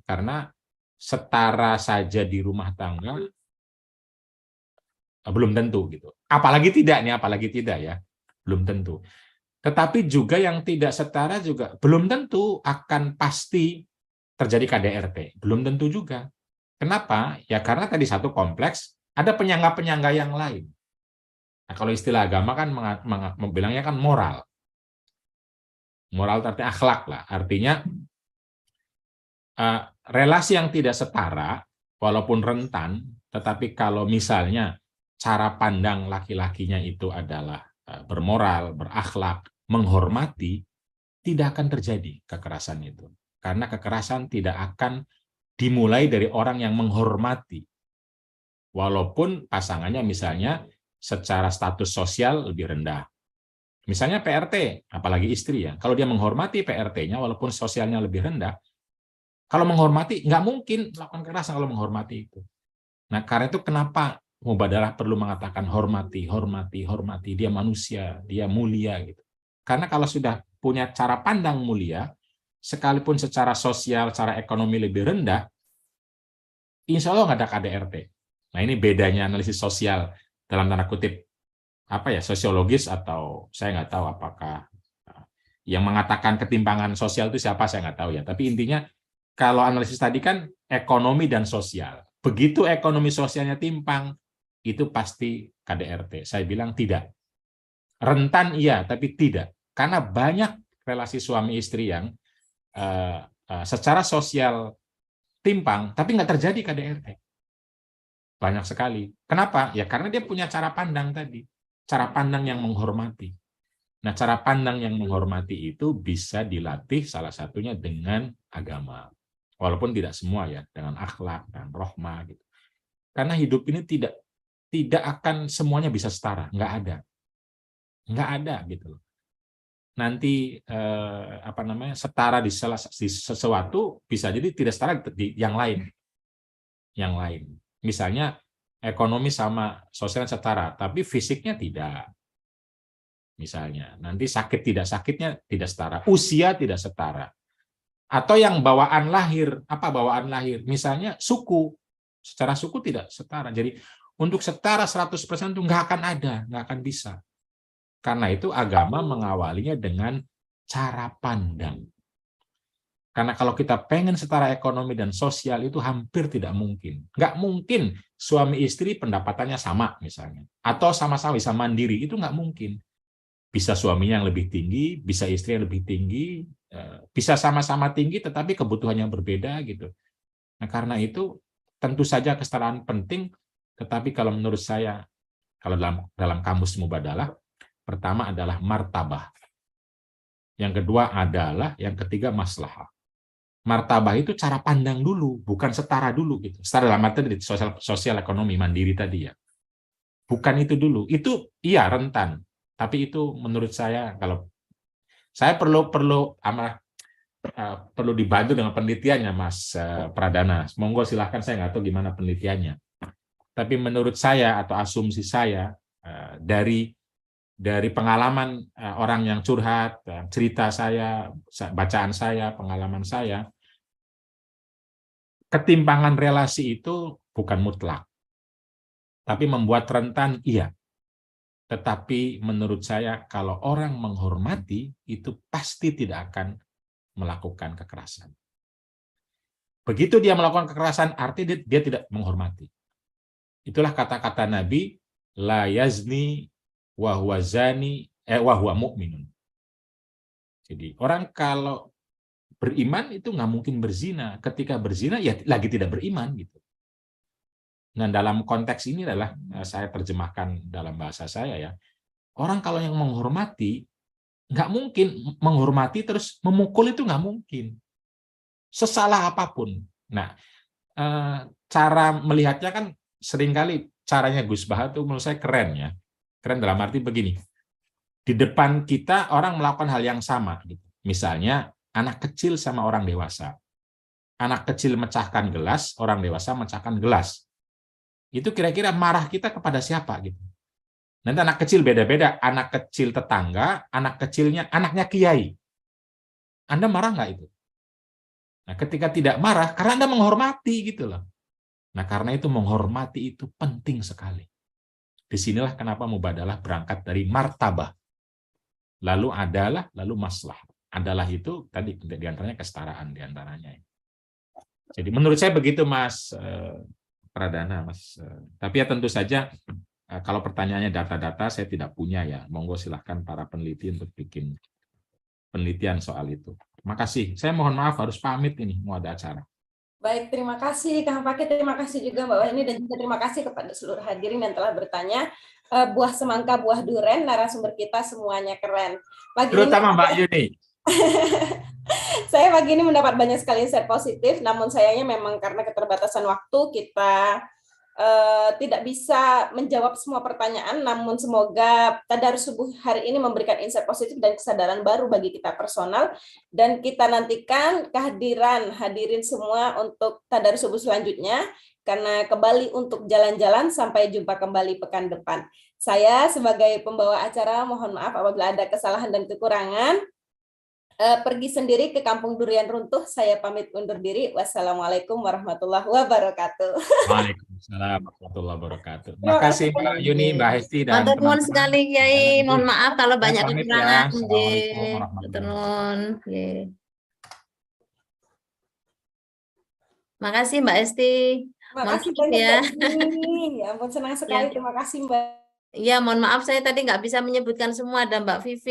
Karena setara saja di rumah tangga belum tentu gitu. Apalagi tidak ya, belum tentu. Tetapi juga yang tidak setara juga belum tentu akan pasti terjadi KDRT. Belum tentu juga. Kenapa? Ya karena tadi satu kompleks, ada penyangga-penyangga yang lain. Nah, kalau istilah agama kan bilangnya kan moral. Moral artinya akhlak lah. Artinya relasi yang tidak setara, walaupun rentan, tetapi kalau misalnya cara pandang laki-lakinya itu adalah bermoral, berakhlak, menghormati, tidak akan terjadi kekerasan itu. Karena kekerasan tidak akan dimulai dari orang yang menghormati. Walaupun pasangannya misalnya secara status sosial lebih rendah. Misalnya PRT, apalagi istri ya, kalau dia menghormati PRT-nya walaupun sosialnya lebih rendah, kalau menghormati, nggak mungkin melakukan kekerasan kalau menghormati itu. Nah, karena itu kenapa Mubadalah perlu mengatakan hormati, hormati, hormati, dia manusia, dia mulia gitu. Karena kalau sudah punya cara pandang mulia, sekalipun secara sosial, secara ekonomi lebih rendah, insya Allah nggak ada KDRT. Nah, ini bedanya analisis sosial dalam tanda kutip apa ya, sosiologis, atau saya nggak tahu apakah yang mengatakan ketimpangan sosial itu siapa, saya nggak tahu ya. Tapi intinya kalau analisis tadi kan ekonomi dan sosial. Begitu ekonomi sosialnya timpang, itu pasti KDRT. Saya bilang tidak. Rentan iya, tapi tidak. Karena banyak relasi suami istri yang secara sosial timpang, tapi nggak terjadi KDRT. Banyak sekali. Kenapa? Ya karena dia punya cara pandang tadi. Cara pandang yang menghormati. Nah, cara pandang yang menghormati itu bisa dilatih salah satunya dengan agama. Walaupun tidak semua ya, dengan akhlak dan rohmah gitu. Karena hidup ini tidak akan semuanya bisa setara, nggak ada gitu. Nanti setara di sesuatu bisa jadi tidak setara di yang lain. Misalnya ekonomi sama sosial setara, tapi fisiknya tidak. Misalnya, nanti sakit tidak sakitnya tidak setara, usia tidak setara. Atau yang bawaan lahir, apa bawaan lahir? Misalnya suku, secara suku tidak setara. Jadi untuk setara 100% itu nggak akan bisa. Karena itu agama mengawalinya dengan cara pandang. Karena kalau kita pengen setara ekonomi dan sosial itu hampir tidak mungkin. Nggak mungkin suami istri pendapatannya sama misalnya. Atau sama-sama bisa mandiri, itu nggak mungkin. Bisa suaminya yang lebih tinggi, bisa istri yang lebih tinggi, bisa sama-sama tinggi tetapi kebutuhannya berbeda gitu. Nah karena itu tentu saja kesetaraan penting, tetapi kalau menurut saya, kalau dalam kamus Mubadalah, pertama adalah martabah. Yang kedua adalah, yang ketiga maslahah. Martabah itu cara pandang dulu, bukan setara dulu gitu. Setara dalam arti sosial ekonomi mandiri tadi ya. Bukan itu dulu. Itu iya rentan, tapi itu menurut saya kalau saya perlu dibantu dengan penelitiannya Mas Pradana. Monggo silahkan, saya nggak tahu gimana penelitiannya. Tapi menurut saya atau asumsi saya dari pengalaman orang yang curhat, cerita saya, bacaan saya, pengalaman saya, ketimpangan relasi itu bukan mutlak, tapi membuat rentan, iya. Tetapi menurut saya, kalau orang menghormati, itu pasti tidak akan melakukan kekerasan. Begitu dia melakukan kekerasan, artinya dia tidak menghormati. Itulah kata-kata Nabi, la yazni wa huwa zani wa huwa mu'minun. Jadi orang kalau beriman itu nggak mungkin berzina. Ketika berzina ya lagi tidak beriman gitu. Nah dalam konteks ini adalah saya terjemahkan dalam bahasa saya ya. Orang kalau yang menghormati nggak mungkin menghormati terus memukul, itu nggak mungkin. Sesalah apapun. Nah cara melihatnya kan seringkali caranya Gus Baha itu menurut saya keren ya. Keren dalam arti begini. Di depan kita orang melakukan hal yang sama gitu. Misalnya anak kecil sama orang dewasa. Anak kecil mecahkan gelas, orang dewasa mecahkan gelas. Itu kira-kira marah kita kepada siapa gitu. Nanti anak kecil beda-beda, anak kecil tetangga, anak kecilnya anaknya kiai. Anda marah nggak itu? Nah, ketika tidak marah, karena Anda menghormati gitu loh. Nah, karena itu menghormati itu penting sekali. Disinilah kenapa Mubadalah berangkat dari martabah. Lalu adalah, lalu maslah. Adalah itu tadi diantaranya kesetaraan diantaranya. Jadi menurut saya begitu Mas Pradana, Mas. Tapi ya tentu saja kalau pertanyaannya data-data saya tidak punya ya. Monggo silahkan para peneliti untuk bikin penelitian soal itu. Makasih. Saya mohon maaf harus pamit ini, mau ada acara. Baik, terima kasih Kang Fakih, terima kasih juga Mbak Wahini, dan juga terima kasih kepada seluruh hadirin yang telah bertanya. Buah semangka, buah duren, narasumber kita semuanya keren. Pagi ini Terutama Mbak Yuni. saya pagi ini mendapat banyak sekali insight positif, namun sayangnya memang karena keterbatasan waktu kita tidak bisa menjawab semua pertanyaan, namun semoga Tadarus Subuh hari ini memberikan insight positif dan kesadaran baru bagi kita personal, dan kita nantikan kehadiran hadirin semua untuk Tadarus Subuh selanjutnya, karena kembali untuk jalan-jalan. Sampai jumpa kembali pekan depan. Saya sebagai pembawa acara mohon maaf apabila ada kesalahan dan kekurangan. Pergi sendiri ke Kampung Durian Runtuh. Saya pamit undur diri. Wassalamualaikum warahmatullahi wabarakatuh. Waalaikumsalam warahmatullahi wabarakatuh. Terima kasih Mbak Yuni, Mbak Hesti, dan Matur nuwun teman-teman. sekali Kiai. Mohon maaf kalau Saya banyak pamit ya. kekurangan. Assalamualaikum Nggih. warahmatullahi Matur wabarakatuh. nuwun. Nggih. Makasih Mbak Esti. Terima Mohon kasih maaf banyak ya. Mbak Yuni. Ya ampun, senang sekali. Ya. Terima kasih Mbak. Ya, mohon maaf saya tadi nggak bisa menyebutkan semua, ada Mbak Vivi.